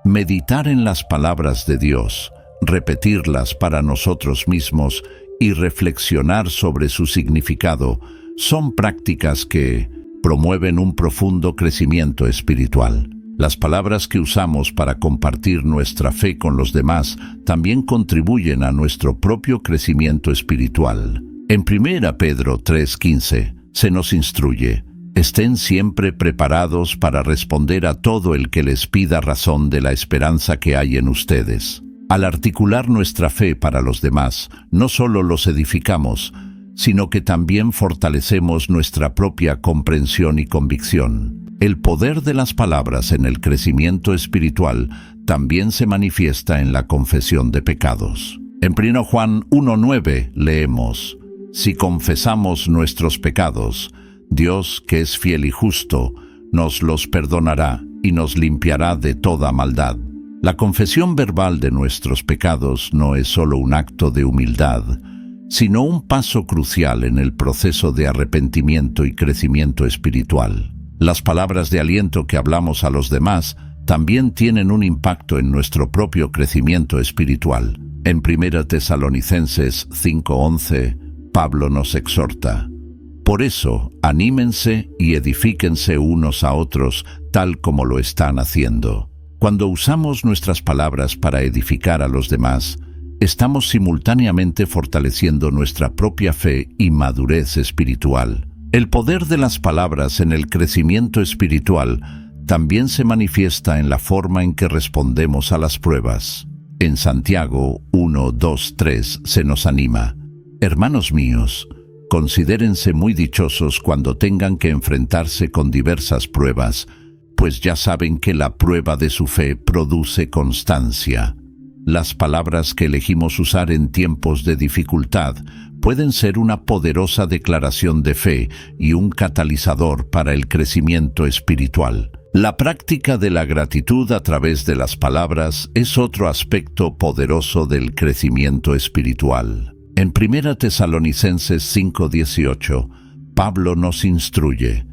A: Meditar en las palabras de Dios, repetirlas para nosotros mismos y reflexionar sobre su significado son prácticas que promueven un profundo crecimiento espiritual. Las palabras que usamos para compartir nuestra fe con los demás también contribuyen a nuestro propio crecimiento espiritual. En 1 Pedro 3:15 se nos instruye: estén siempre preparados para responder a todo el que les pida razón de la esperanza que hay en ustedes. Al articular nuestra fe para los demás, no solo los edificamos, sino que también fortalecemos nuestra propia comprensión y convicción. El poder de las palabras en el crecimiento espiritual también se manifiesta en la confesión de pecados. En 1 Juan 1:9 leemos: si confesamos nuestros pecados, Dios, que es fiel y justo, nos los perdonará y nos limpiará de toda maldad. La confesión verbal de nuestros pecados no es solo un acto de humildad, sino un paso crucial en el proceso de arrepentimiento y crecimiento espiritual. Las palabras de aliento que hablamos a los demás también tienen un impacto en nuestro propio crecimiento espiritual. En 1 Tesalonicenses 5:11, Pablo nos exhorta: por eso, anímense y edifíquense unos a otros, tal como lo están haciendo. Cuando usamos nuestras palabras para edificar a los demás, estamos simultáneamente fortaleciendo nuestra propia fe y madurez espiritual. El poder de las palabras en el crecimiento espiritual también se manifiesta en la forma en que respondemos a las pruebas. En Santiago 1, 2, 3 se nos anima: hermanos míos, considérense muy dichosos cuando tengan que enfrentarse con diversas pruebas, pues ya saben que la prueba de su fe produce constancia. Las palabras que elegimos usar en tiempos de dificultad pueden ser una poderosa declaración de fe y un catalizador para el crecimiento espiritual. La práctica de la gratitud a través de las palabras es otro aspecto poderoso del crecimiento espiritual. En 1 Tesalonicenses 5:18, Pablo nos instruye: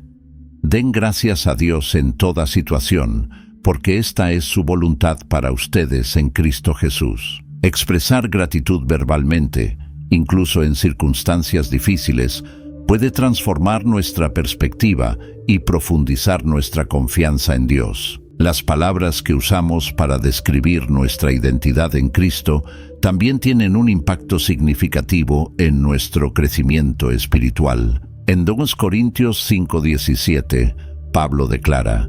A: den gracias a Dios en toda situación, porque esta es su voluntad para ustedes en Cristo Jesús. Expresar gratitud verbalmente, incluso en circunstancias difíciles, puede transformar nuestra perspectiva y profundizar nuestra confianza en Dios. Las palabras que usamos para describir nuestra identidad en Cristo también tienen un impacto significativo en nuestro crecimiento espiritual. En 2 Corintios 5:17, Pablo declara: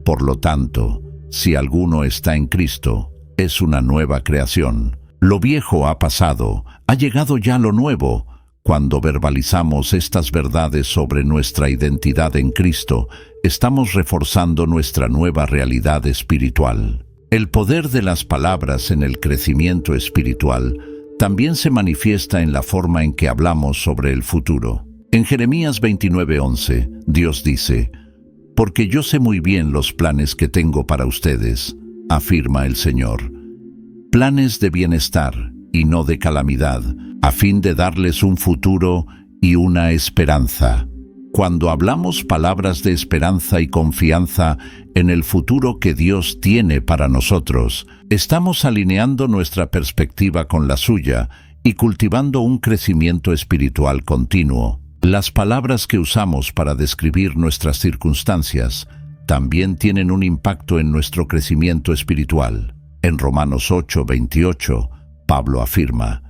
A: por lo tanto, si alguno está en Cristo, es una nueva creación. Lo viejo ha pasado, ha llegado ya lo nuevo. Cuando verbalizamos estas verdades sobre nuestra identidad en Cristo, estamos reforzando nuestra nueva realidad espiritual. El poder de las palabras en el crecimiento espiritual también se manifiesta en la forma en que hablamos sobre el futuro. En Jeremías 29:11, Dios dice: «Porque yo sé muy bien los planes que tengo para ustedes», afirma el Señor, «planes de bienestar y no de calamidad, a fin de darles un futuro y una esperanza». Cuando hablamos palabras de esperanza y confianza en el futuro que Dios tiene para nosotros, estamos alineando nuestra perspectiva con la suya y cultivando un crecimiento espiritual continuo. Las palabras que usamos para describir nuestras circunstancias también tienen un impacto en nuestro crecimiento espiritual. En Romanos 8:28, Pablo afirma: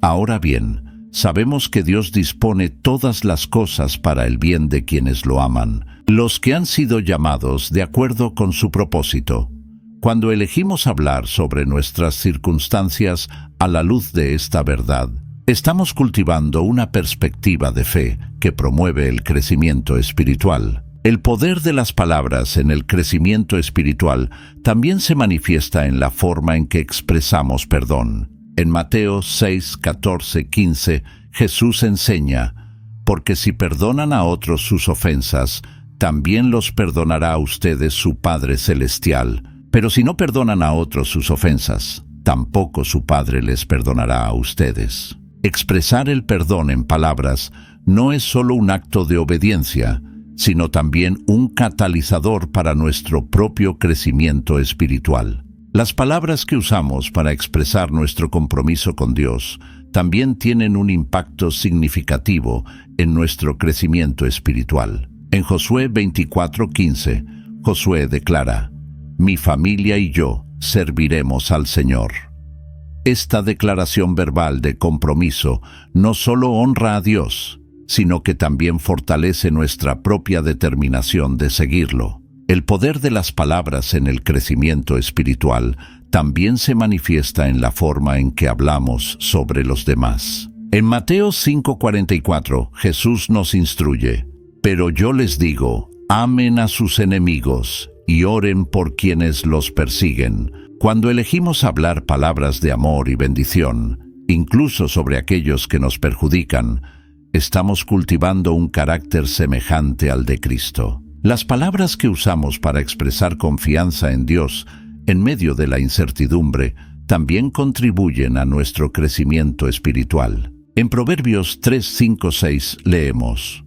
A: «Ahora bien, sabemos que Dios dispone todas las cosas para el bien de quienes lo aman, los que han sido llamados de acuerdo con su propósito». Cuando elegimos hablar sobre nuestras circunstancias a la luz de esta verdad, estamos cultivando una perspectiva de fe que promueve el crecimiento espiritual. El poder de las palabras en el crecimiento espiritual también se manifiesta en la forma en que expresamos perdón. En Mateo 6, 14, 15, Jesús enseña: «Porque si perdonan a otros sus ofensas, también los perdonará a ustedes su Padre Celestial. Pero si no perdonan a otros sus ofensas, tampoco su Padre les perdonará a ustedes». Expresar el perdón en palabras no es solo un acto de obediencia, sino también un catalizador para nuestro propio crecimiento espiritual. Las palabras que usamos para expresar nuestro compromiso con Dios también tienen un impacto significativo en nuestro crecimiento espiritual. En Josué 24:15, Josué declara: «Mi familia y yo serviremos al Señor». Esta declaración verbal de compromiso no solo honra a Dios, sino que también fortalece nuestra propia determinación de seguirlo. El poder de las palabras en el crecimiento espiritual también se manifiesta en la forma en que hablamos sobre los demás. En Mateo 5:44, Jesús nos instruye: «Pero yo les digo, amen a sus enemigos y oren por quienes los persiguen». Cuando elegimos hablar palabras de amor y bendición, incluso sobre aquellos que nos perjudican, estamos cultivando un carácter semejante al de Cristo. Las palabras que usamos para expresar confianza en Dios en medio de la incertidumbre también contribuyen a nuestro crecimiento espiritual. En Proverbios 3, 5, 6 leemos: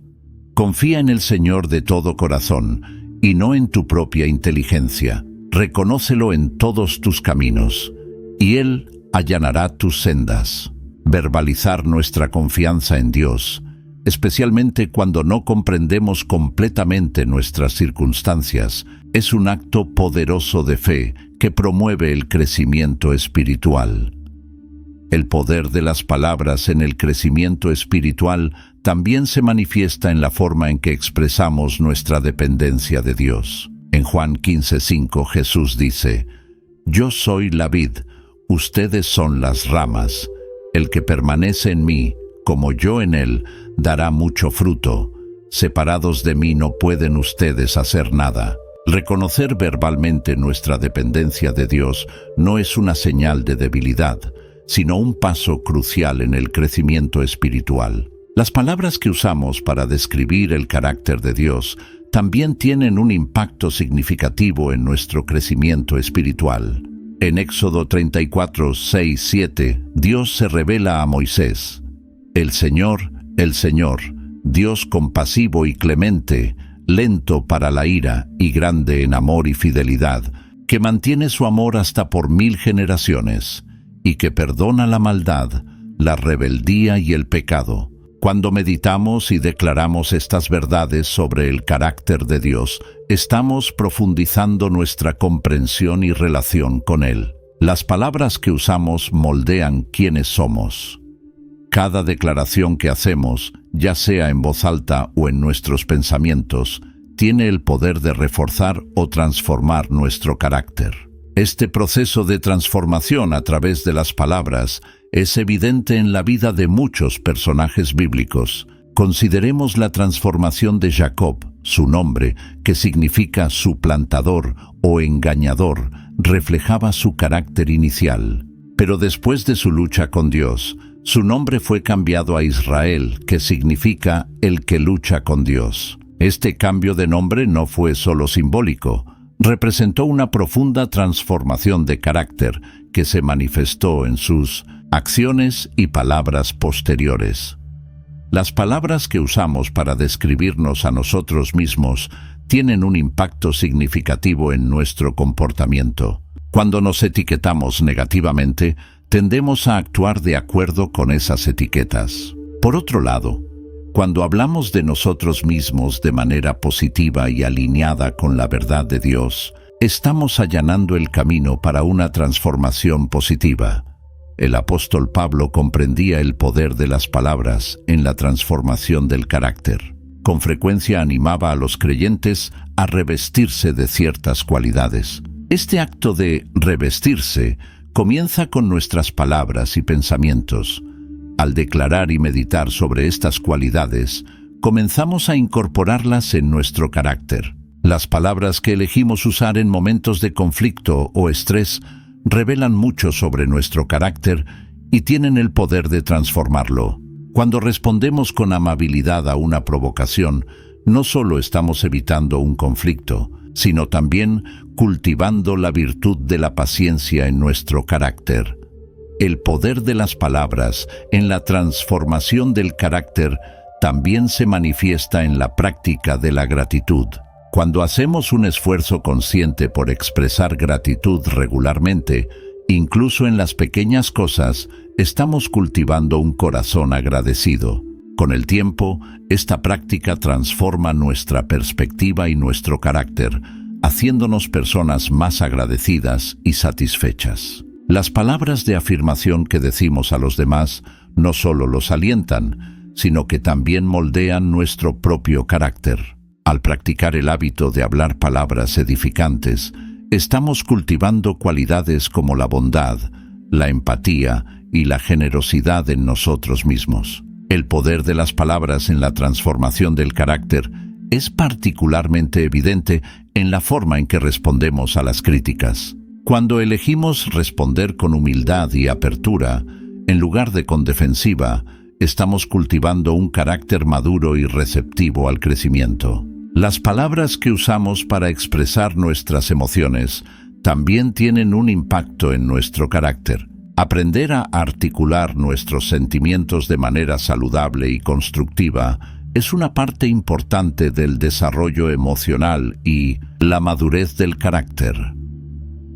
A: «Confía en el Señor de todo corazón y no en tu propia inteligencia. Reconócelo en todos tus caminos, y Él allanará tus sendas». Verbalizar nuestra confianza en Dios, especialmente cuando no comprendemos completamente nuestras circunstancias, es un acto poderoso de fe que promueve el crecimiento espiritual. El poder de las palabras en el crecimiento espiritual también se manifiesta en la forma en que expresamos nuestra dependencia de Dios. En Juan 15:5 Jesús dice: «Yo soy la vid, ustedes son las ramas. El que permanece en mí, como yo en él, dará mucho fruto. Separados de mí no pueden ustedes hacer nada». Reconocer verbalmente nuestra dependencia de Dios no es una señal de debilidad, sino un paso crucial en el crecimiento espiritual. Las palabras que usamos para describir el carácter de Dios también tienen un impacto significativo en nuestro crecimiento espiritual. En Éxodo 34, 6, 7, Dios se revela a Moisés: el Señor, Dios compasivo y clemente, lento para la ira y grande en amor y fidelidad, que mantiene su amor hasta por 1000 generaciones, y que perdona la maldad, la rebeldía y el pecado. Cuando meditamos y declaramos estas verdades sobre el carácter de Dios, estamos profundizando nuestra comprensión y relación con Él. Las palabras que usamos moldean quiénes somos. Cada declaración que hacemos, ya sea en voz alta o en nuestros pensamientos, tiene el poder de reforzar o transformar nuestro carácter. Este proceso de transformación a través de las palabras es evidente en la vida de muchos personajes bíblicos. Consideremos la transformación de Jacob, su nombre, que significa suplantador o engañador, reflejaba su carácter inicial. Pero después de su lucha con Dios, su nombre fue cambiado a Israel, que significa el que lucha con Dios. Este cambio de nombre no fue solo simbólico, representó una profunda transformación de carácter que se manifestó en sus acciones y palabras posteriores. Las palabras que usamos para describirnos a nosotros mismos tienen un impacto significativo en nuestro comportamiento. Cuando nos etiquetamos negativamente, tendemos a actuar de acuerdo con esas etiquetas. Por otro lado, cuando hablamos de nosotros mismos de manera positiva y alineada con la verdad de Dios, estamos allanando el camino para una transformación positiva. El apóstol Pablo comprendía el poder de las palabras en la transformación del carácter. Con frecuencia animaba a los creyentes a revestirse de ciertas cualidades. Este acto de revestirse comienza con nuestras palabras y pensamientos. Al declarar y meditar sobre estas cualidades, comenzamos a incorporarlas en nuestro carácter. Las palabras que elegimos usar en momentos de conflicto o estrés revelan mucho sobre nuestro carácter y tienen el poder de transformarlo. Cuando respondemos con amabilidad a una provocación, no solo estamos evitando un conflicto, sino también cultivando la virtud de la paciencia en nuestro carácter. El poder de las palabras en la transformación del carácter también se manifiesta en la práctica de la gratitud. Cuando hacemos un esfuerzo consciente por expresar gratitud regularmente, incluso en las pequeñas cosas, estamos cultivando un corazón agradecido. Con el tiempo, esta práctica transforma nuestra perspectiva y nuestro carácter, haciéndonos personas más agradecidas y satisfechas. Las palabras de afirmación que decimos a los demás no solo los alientan, sino que también moldean nuestro propio carácter. Al practicar el hábito de hablar palabras edificantes, estamos cultivando cualidades como la bondad, la empatía y la generosidad en nosotros mismos. El poder de las palabras en la transformación del carácter es particularmente evidente en la forma en que respondemos a las críticas. Cuando elegimos responder con humildad y apertura, en lugar de con defensiva, estamos cultivando un carácter maduro y receptivo al crecimiento. Las palabras que usamos para expresar nuestras emociones también tienen un impacto en nuestro carácter. Aprender a articular nuestros sentimientos de manera saludable y constructiva es una parte importante del desarrollo emocional y la madurez del carácter.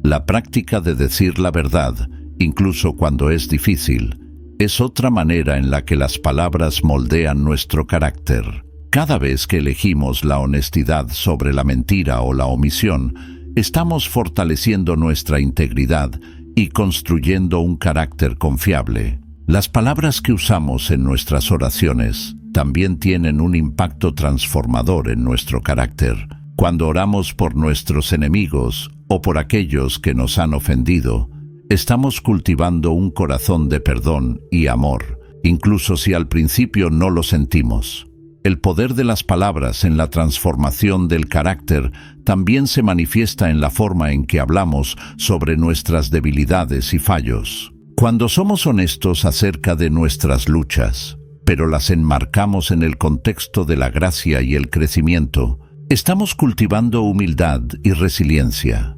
A: La práctica de decir la verdad, incluso cuando es difícil, es otra manera en la que las palabras moldean nuestro carácter. Cada vez que elegimos la honestidad sobre la mentira o la omisión, estamos fortaleciendo nuestra integridad y construyendo un carácter confiable. Las palabras que usamos en nuestras oraciones también tienen un impacto transformador en nuestro carácter. Cuando oramos por nuestros enemigos o por aquellos que nos han ofendido, estamos cultivando un corazón de perdón y amor, incluso si al principio no lo sentimos. El poder de las palabras en la transformación del carácter también se manifiesta en la forma en que hablamos sobre nuestras debilidades y fallos. Cuando somos honestos acerca de nuestras luchas, pero las enmarcamos en el contexto de la gracia y el crecimiento, estamos cultivando humildad y resiliencia.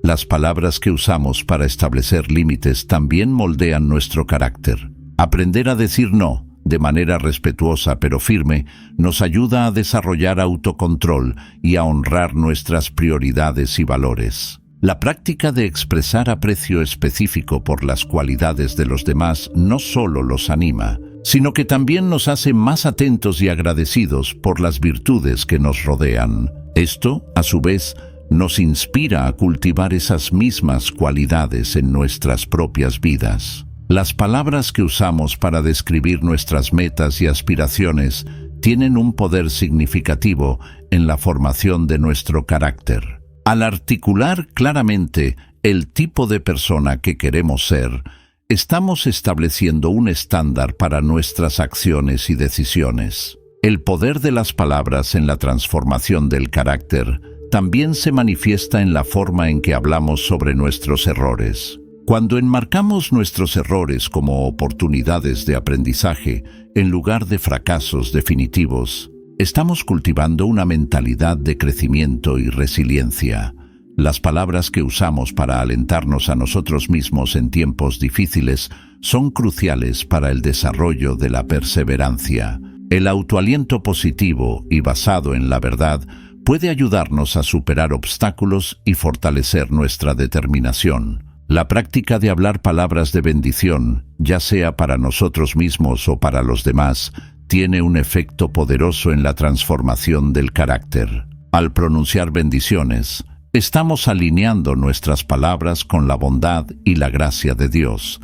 A: Las palabras que usamos para establecer límites también moldean nuestro carácter. Aprender a decir no, de manera respetuosa pero firme, nos ayuda a desarrollar autocontrol y a honrar nuestras prioridades y valores. La práctica de expresar aprecio específico por las cualidades de los demás no solo los anima, sino que también nos hace más atentos y agradecidos por las virtudes que nos rodean. Esto, a su vez, nos inspira a cultivar esas mismas cualidades en nuestras propias vidas. Las palabras que usamos para describir nuestras metas y aspiraciones tienen un poder significativo en la formación de nuestro carácter. Al articular claramente el tipo de persona que queremos ser, estamos estableciendo un estándar para nuestras acciones y decisiones. El poder de las palabras en la transformación del carácter también se manifiesta en la forma en que hablamos sobre nuestros errores. Cuando enmarcamos nuestros errores como oportunidades de aprendizaje, en lugar de fracasos definitivos, estamos cultivando una mentalidad de crecimiento y resiliencia. Las palabras que usamos para alentarnos a nosotros mismos en tiempos difíciles son cruciales para el desarrollo de la perseverancia. El autoaliento positivo y basado en la verdad puede ayudarnos a superar obstáculos y fortalecer nuestra determinación. La práctica de hablar palabras de bendición, ya sea para nosotros mismos o para los demás, tiene un efecto poderoso en la transformación del carácter. Al pronunciar bendiciones, estamos alineando nuestras palabras con la bondad y la gracia de Dios,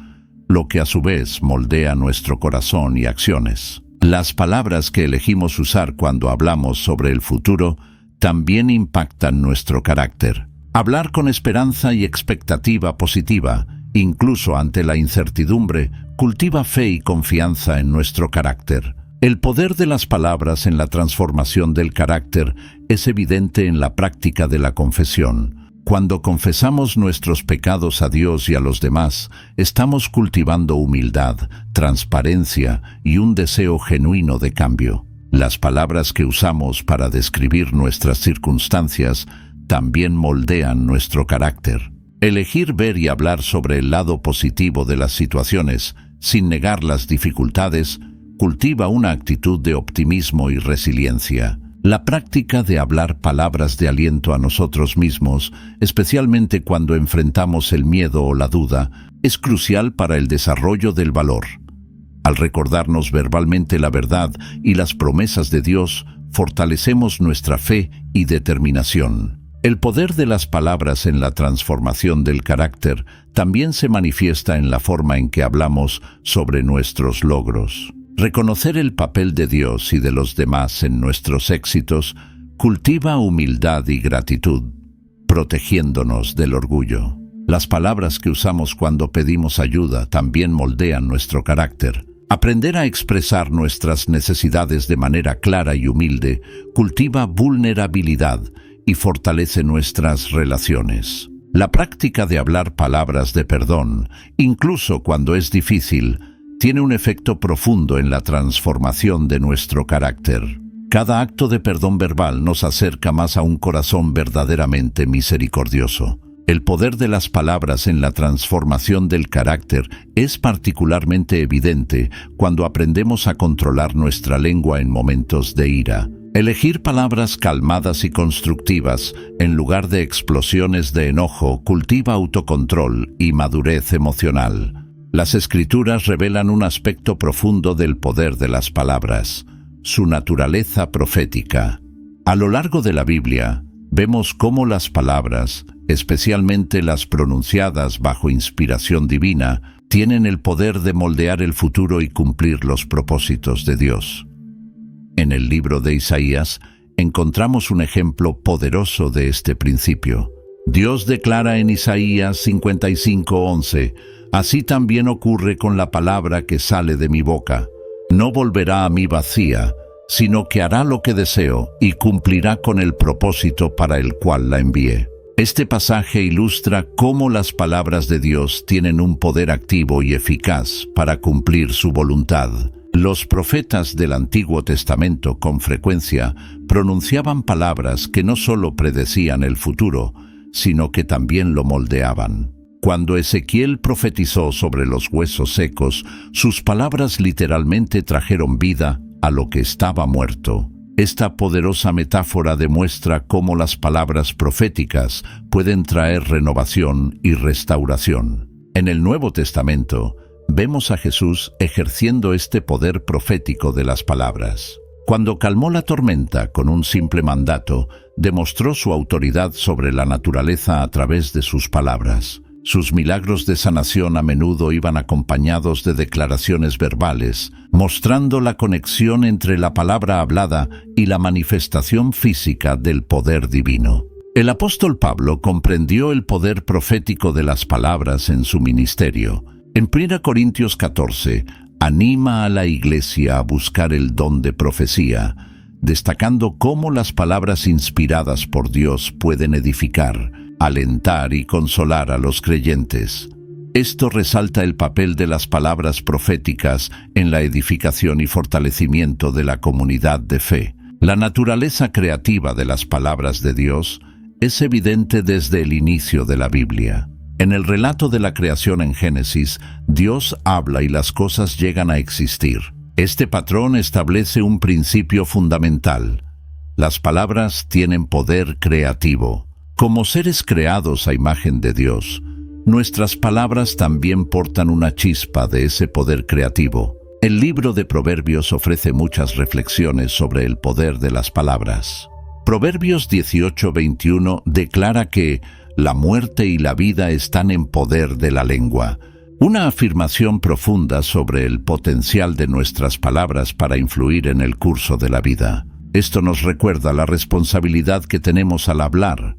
A: lo que a su vez moldea nuestro corazón y acciones. Las palabras que elegimos usar cuando hablamos sobre el futuro también impactan nuestro carácter. Hablar con esperanza y expectativa positiva, incluso ante la incertidumbre, cultiva fe y confianza en nuestro carácter. El poder de las palabras en la transformación del carácter es evidente en la práctica de la confesión. Cuando confesamos nuestros pecados a Dios y a los demás, estamos cultivando humildad, transparencia y un deseo genuino de cambio. Las palabras que usamos para describir nuestras circunstancias también moldean nuestro carácter. Elegir ver y hablar sobre el lado positivo de las situaciones, sin negar las dificultades, cultiva una actitud de optimismo y resiliencia. La práctica de hablar palabras de aliento a nosotros mismos, especialmente cuando enfrentamos el miedo o la duda, es crucial para el desarrollo del valor. Al recordarnos verbalmente la verdad y las promesas de Dios, fortalecemos nuestra fe y determinación. El poder de las palabras en la transformación del carácter también se manifiesta en la forma en que hablamos sobre nuestros logros. Reconocer el papel de Dios y de los demás en nuestros éxitos cultiva humildad y gratitud, protegiéndonos del orgullo. Las palabras que usamos cuando pedimos ayuda también moldean nuestro carácter. Aprender a expresar nuestras necesidades de manera clara y humilde cultiva vulnerabilidad y fortalece nuestras relaciones. La práctica de hablar palabras de perdón, incluso cuando es difícil, tiene un efecto profundo en la transformación de nuestro carácter. Cada acto de perdón verbal nos acerca más a un corazón verdaderamente misericordioso. El poder de las palabras en la transformación del carácter es particularmente evidente cuando aprendemos a controlar nuestra lengua en momentos de ira. Elegir palabras calmadas y constructivas en lugar de explosiones de enojo cultiva autocontrol y madurez emocional. Las Escrituras revelan un aspecto profundo del poder de las palabras, su naturaleza profética. A lo largo de la Biblia, vemos cómo las palabras, especialmente las pronunciadas bajo inspiración divina, tienen el poder de moldear el futuro y cumplir los propósitos de Dios. En el libro de Isaías encontramos un ejemplo poderoso de este principio. Dios declara en Isaías 55:11, «Así también ocurre con la palabra que sale de mi boca. No volverá a mí vacía, sino que hará lo que deseo y cumplirá con el propósito para el cual la envié». Este pasaje ilustra cómo las palabras de Dios tienen un poder activo y eficaz para cumplir su voluntad. Los profetas del Antiguo Testamento con frecuencia pronunciaban palabras que no solo predecían el futuro, sino que también lo moldeaban. Cuando Ezequiel profetizó sobre los huesos secos, sus palabras literalmente trajeron vida a lo que estaba muerto. Esta poderosa metáfora demuestra cómo las palabras proféticas pueden traer renovación y restauración. En el Nuevo Testamento, vemos a Jesús ejerciendo este poder profético de las palabras. Cuando calmó la tormenta con un simple mandato, demostró su autoridad sobre la naturaleza a través de sus palabras. Sus milagros de sanación a menudo iban acompañados de declaraciones verbales, mostrando la conexión entre la palabra hablada y la manifestación física del poder divino. El apóstol Pablo comprendió el poder profético de las palabras en su ministerio. En 1 Corintios 14, anima a la iglesia a buscar el don de profecía, destacando cómo las palabras inspiradas por Dios pueden edificar, alentar y consolar a los creyentes. Esto resalta el papel de las palabras proféticas en la edificación y fortalecimiento de la comunidad de fe. La naturaleza creativa de las palabras de Dios es evidente desde el inicio de la Biblia. En el relato de la creación en Génesis, Dios habla y las cosas llegan a existir. Este patrón establece un principio fundamental. Las palabras tienen poder creativo. Como seres creados a imagen de Dios, nuestras palabras también portan una chispa de ese poder creativo. El libro de Proverbios ofrece muchas reflexiones sobre el poder de las palabras. Proverbios 18:21 declara que la muerte y la vida están en poder de la lengua. Una afirmación profunda sobre el potencial de nuestras palabras para influir en el curso de la vida. Esto nos recuerda la responsabilidad que tenemos al hablar,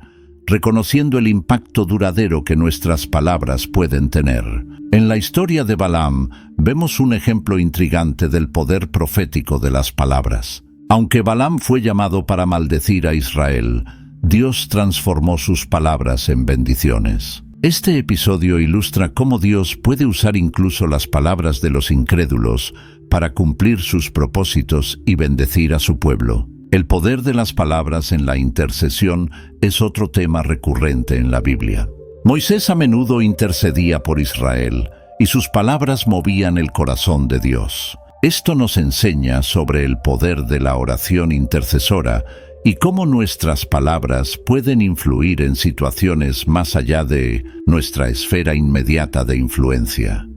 A: reconociendo el impacto duradero que nuestras palabras pueden tener. En la historia de Balaam, vemos un ejemplo intrigante del poder profético de las palabras. Aunque Balaam fue llamado para maldecir a Israel, Dios transformó sus palabras en bendiciones. Este episodio ilustra cómo Dios puede usar incluso las palabras de los incrédulos para cumplir sus propósitos y bendecir a su pueblo. El poder de las palabras en la intercesión es otro tema recurrente en la Biblia. Moisés a menudo intercedía por Israel y sus palabras movían el corazón de Dios. Esto nos enseña sobre el poder de la oración intercesora y cómo nuestras palabras pueden influir en situaciones más allá de nuestra esfera inmediata de influencia.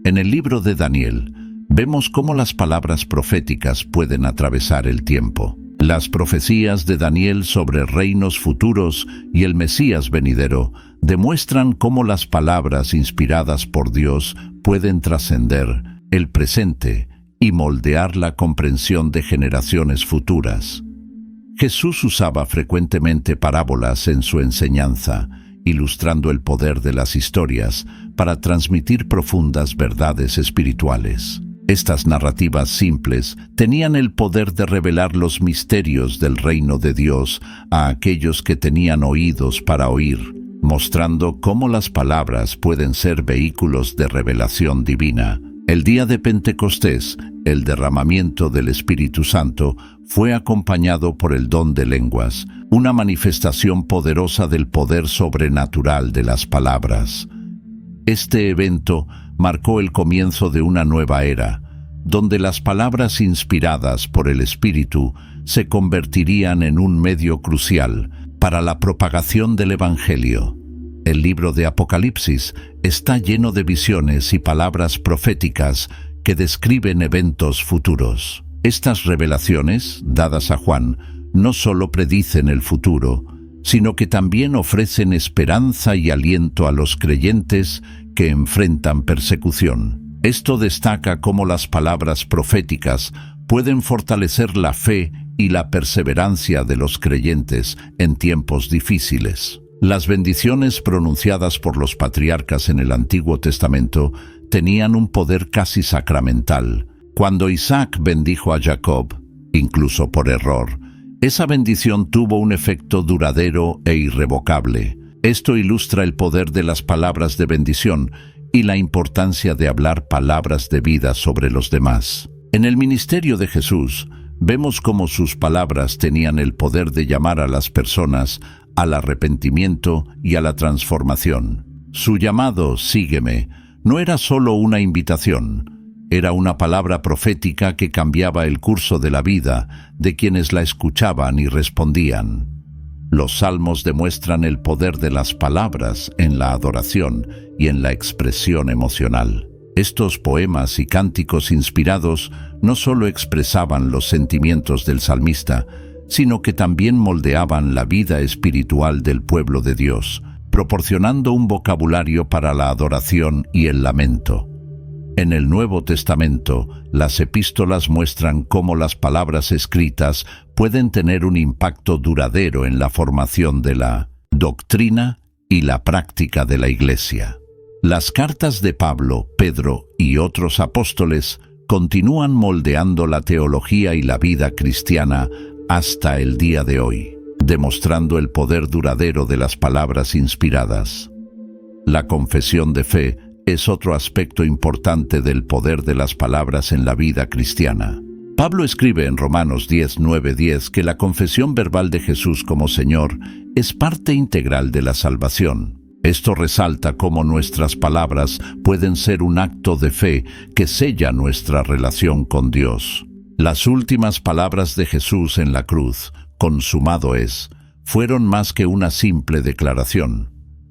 A: En el libro de Daniel, vemos cómo las palabras proféticas pueden atravesar el tiempo. Las profecías de Daniel sobre reinos futuros y el Mesías venidero demuestran cómo las palabras inspiradas por Dios pueden trascender el presente y moldear la comprensión de generaciones futuras. Jesús usaba frecuentemente parábolas en su enseñanza, ilustrando el poder de las historias para transmitir profundas verdades espirituales. Estas narrativas simples tenían el poder de revelar los misterios del reino de Dios a aquellos que tenían oídos para oír, mostrando cómo las palabras pueden ser vehículos de revelación divina. El día de Pentecostés, el derramamiento del Espíritu Santo fue acompañado por el don de lenguas, una manifestación poderosa del poder sobrenatural de las palabras. Este evento marcó el comienzo de una nueva era, donde las palabras inspiradas por el Espíritu se convertirían en un medio crucial para la propagación del Evangelio. El libro de Apocalipsis está lleno de visiones y palabras proféticas que describen eventos futuros. Estas revelaciones, dadas a Juan, no solo predicen el futuro, sino que también ofrecen esperanza y aliento a los creyentes que enfrentan persecución. Esto destaca cómo las palabras proféticas pueden fortalecer la fe y la perseverancia de los creyentes en tiempos difíciles. Las bendiciones pronunciadas por los patriarcas en el Antiguo Testamento tenían un poder casi sacramental. Cuando Isaac bendijo a Jacob, incluso por error, esa bendición tuvo un efecto duradero e irrevocable. Esto ilustra el poder de las palabras de bendición y la importancia de hablar palabras de vida sobre los demás. En el ministerio de Jesús, vemos cómo sus palabras tenían el poder de llamar a las personas al arrepentimiento y a la transformación. Su llamado, sígueme, no era solo una invitación, era una palabra profética que cambiaba el curso de la vida de quienes la escuchaban y respondían. Los salmos demuestran el poder de las palabras en la adoración y en la expresión emocional. Estos poemas y cánticos inspirados no solo expresaban los sentimientos del salmista, sino que también moldeaban la vida espiritual del pueblo de Dios, proporcionando un vocabulario para la adoración y el lamento. En el Nuevo Testamento, las epístolas muestran cómo las palabras escritas pueden tener un impacto duradero en la formación de la doctrina y la práctica de la Iglesia. Las cartas de Pablo, Pedro y otros apóstoles continúan moldeando la teología y la vida cristiana hasta el día de hoy, demostrando el poder duradero de las palabras inspiradas. La confesión de fe es otro aspecto importante del poder de las palabras en la vida cristiana. Pablo escribe en Romanos 10:9-10 que la confesión verbal de Jesús como Señor es parte integral de la salvación. Esto resalta cómo nuestras palabras pueden ser un acto de fe que sella nuestra relación con Dios. Las últimas palabras de Jesús en la cruz, consumado es, fueron más que una simple declaración.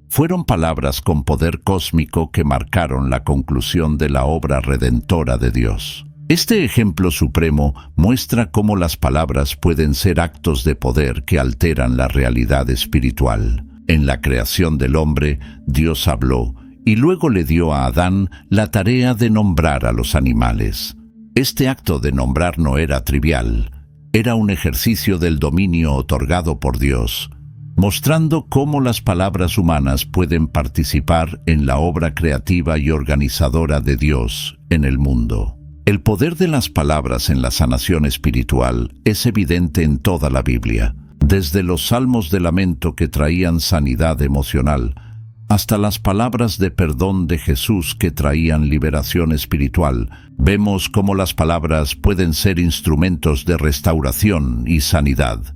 A: Fueron palabras con poder cósmico que marcaron la conclusión de la obra redentora de Dios. Este ejemplo supremo muestra cómo las palabras pueden ser actos de poder que alteran la realidad espiritual. En la creación del hombre, Dios habló y luego le dio a Adán la tarea de nombrar a los animales. Este acto de nombrar no era trivial, era un ejercicio del dominio otorgado por Dios, mostrando cómo las palabras humanas pueden participar en la obra creativa y organizadora de Dios en el mundo. El poder de las palabras en la sanación espiritual es evidente en toda la Biblia, desde los salmos de lamento que traían sanidad emocional, hasta las palabras de perdón de Jesús que traían liberación espiritual. Vemos cómo las palabras pueden ser instrumentos de restauración y sanidad.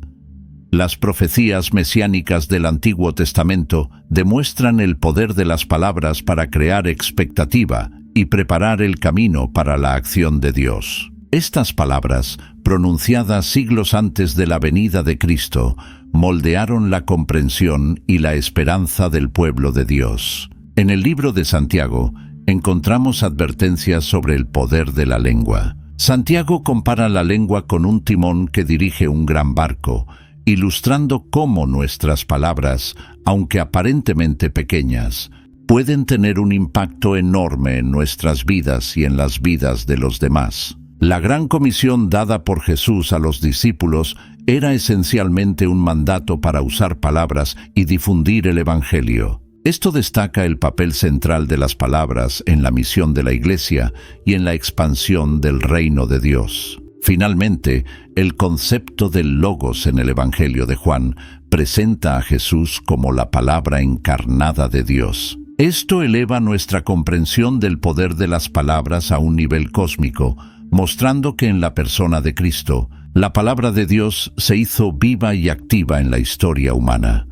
A: Las profecías mesiánicas del Antiguo Testamento demuestran el poder de las palabras para crear expectativa y preparar el camino para la acción de Dios. Estas palabras, pronunciadas siglos antes de la venida de Cristo, moldearon la comprensión y la esperanza del pueblo de Dios. En el libro de Santiago encontramos advertencias sobre el poder de la lengua. Santiago compara la lengua con un timón que dirige un gran barco, ilustrando cómo nuestras palabras, aunque aparentemente pequeñas, pueden tener un impacto enorme en nuestras vidas y en las vidas de los demás. La gran comisión dada por Jesús a los discípulos era esencialmente un mandato para usar palabras y difundir el Evangelio. Esto destaca el papel central de las palabras en la misión de la Iglesia y en la expansión del reino de Dios. Finalmente, el concepto del Logos en el Evangelio de Juan presenta a Jesús como la palabra encarnada de Dios. Esto eleva nuestra comprensión del poder de las palabras a un nivel cósmico, mostrando que en la persona de Cristo, la palabra de Dios se hizo viva y activa en la historia humana.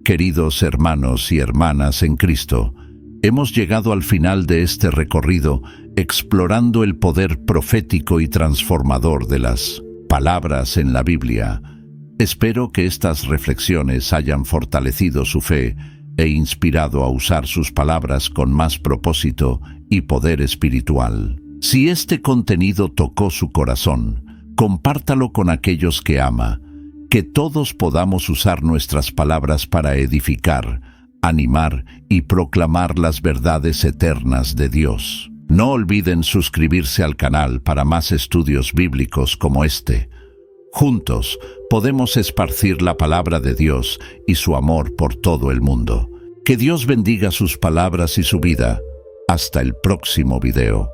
A: Queridos hermanos y hermanas en Cristo, hemos llegado al final de este recorrido explorando el poder profético y transformador de las palabras en la Biblia. Espero que estas reflexiones hayan fortalecido su fe e inspirado a usar sus palabras con más propósito y poder espiritual. Si este contenido tocó su corazón, compártalo con aquellos que ama, que todos podamos usar nuestras palabras para edificar, animar y proclamar las verdades eternas de Dios. No olviden suscribirse al canal para más estudios bíblicos como este. Juntos podemos esparcir la palabra de Dios y su amor por todo el mundo. Que Dios bendiga sus palabras y su vida. Hasta el próximo video.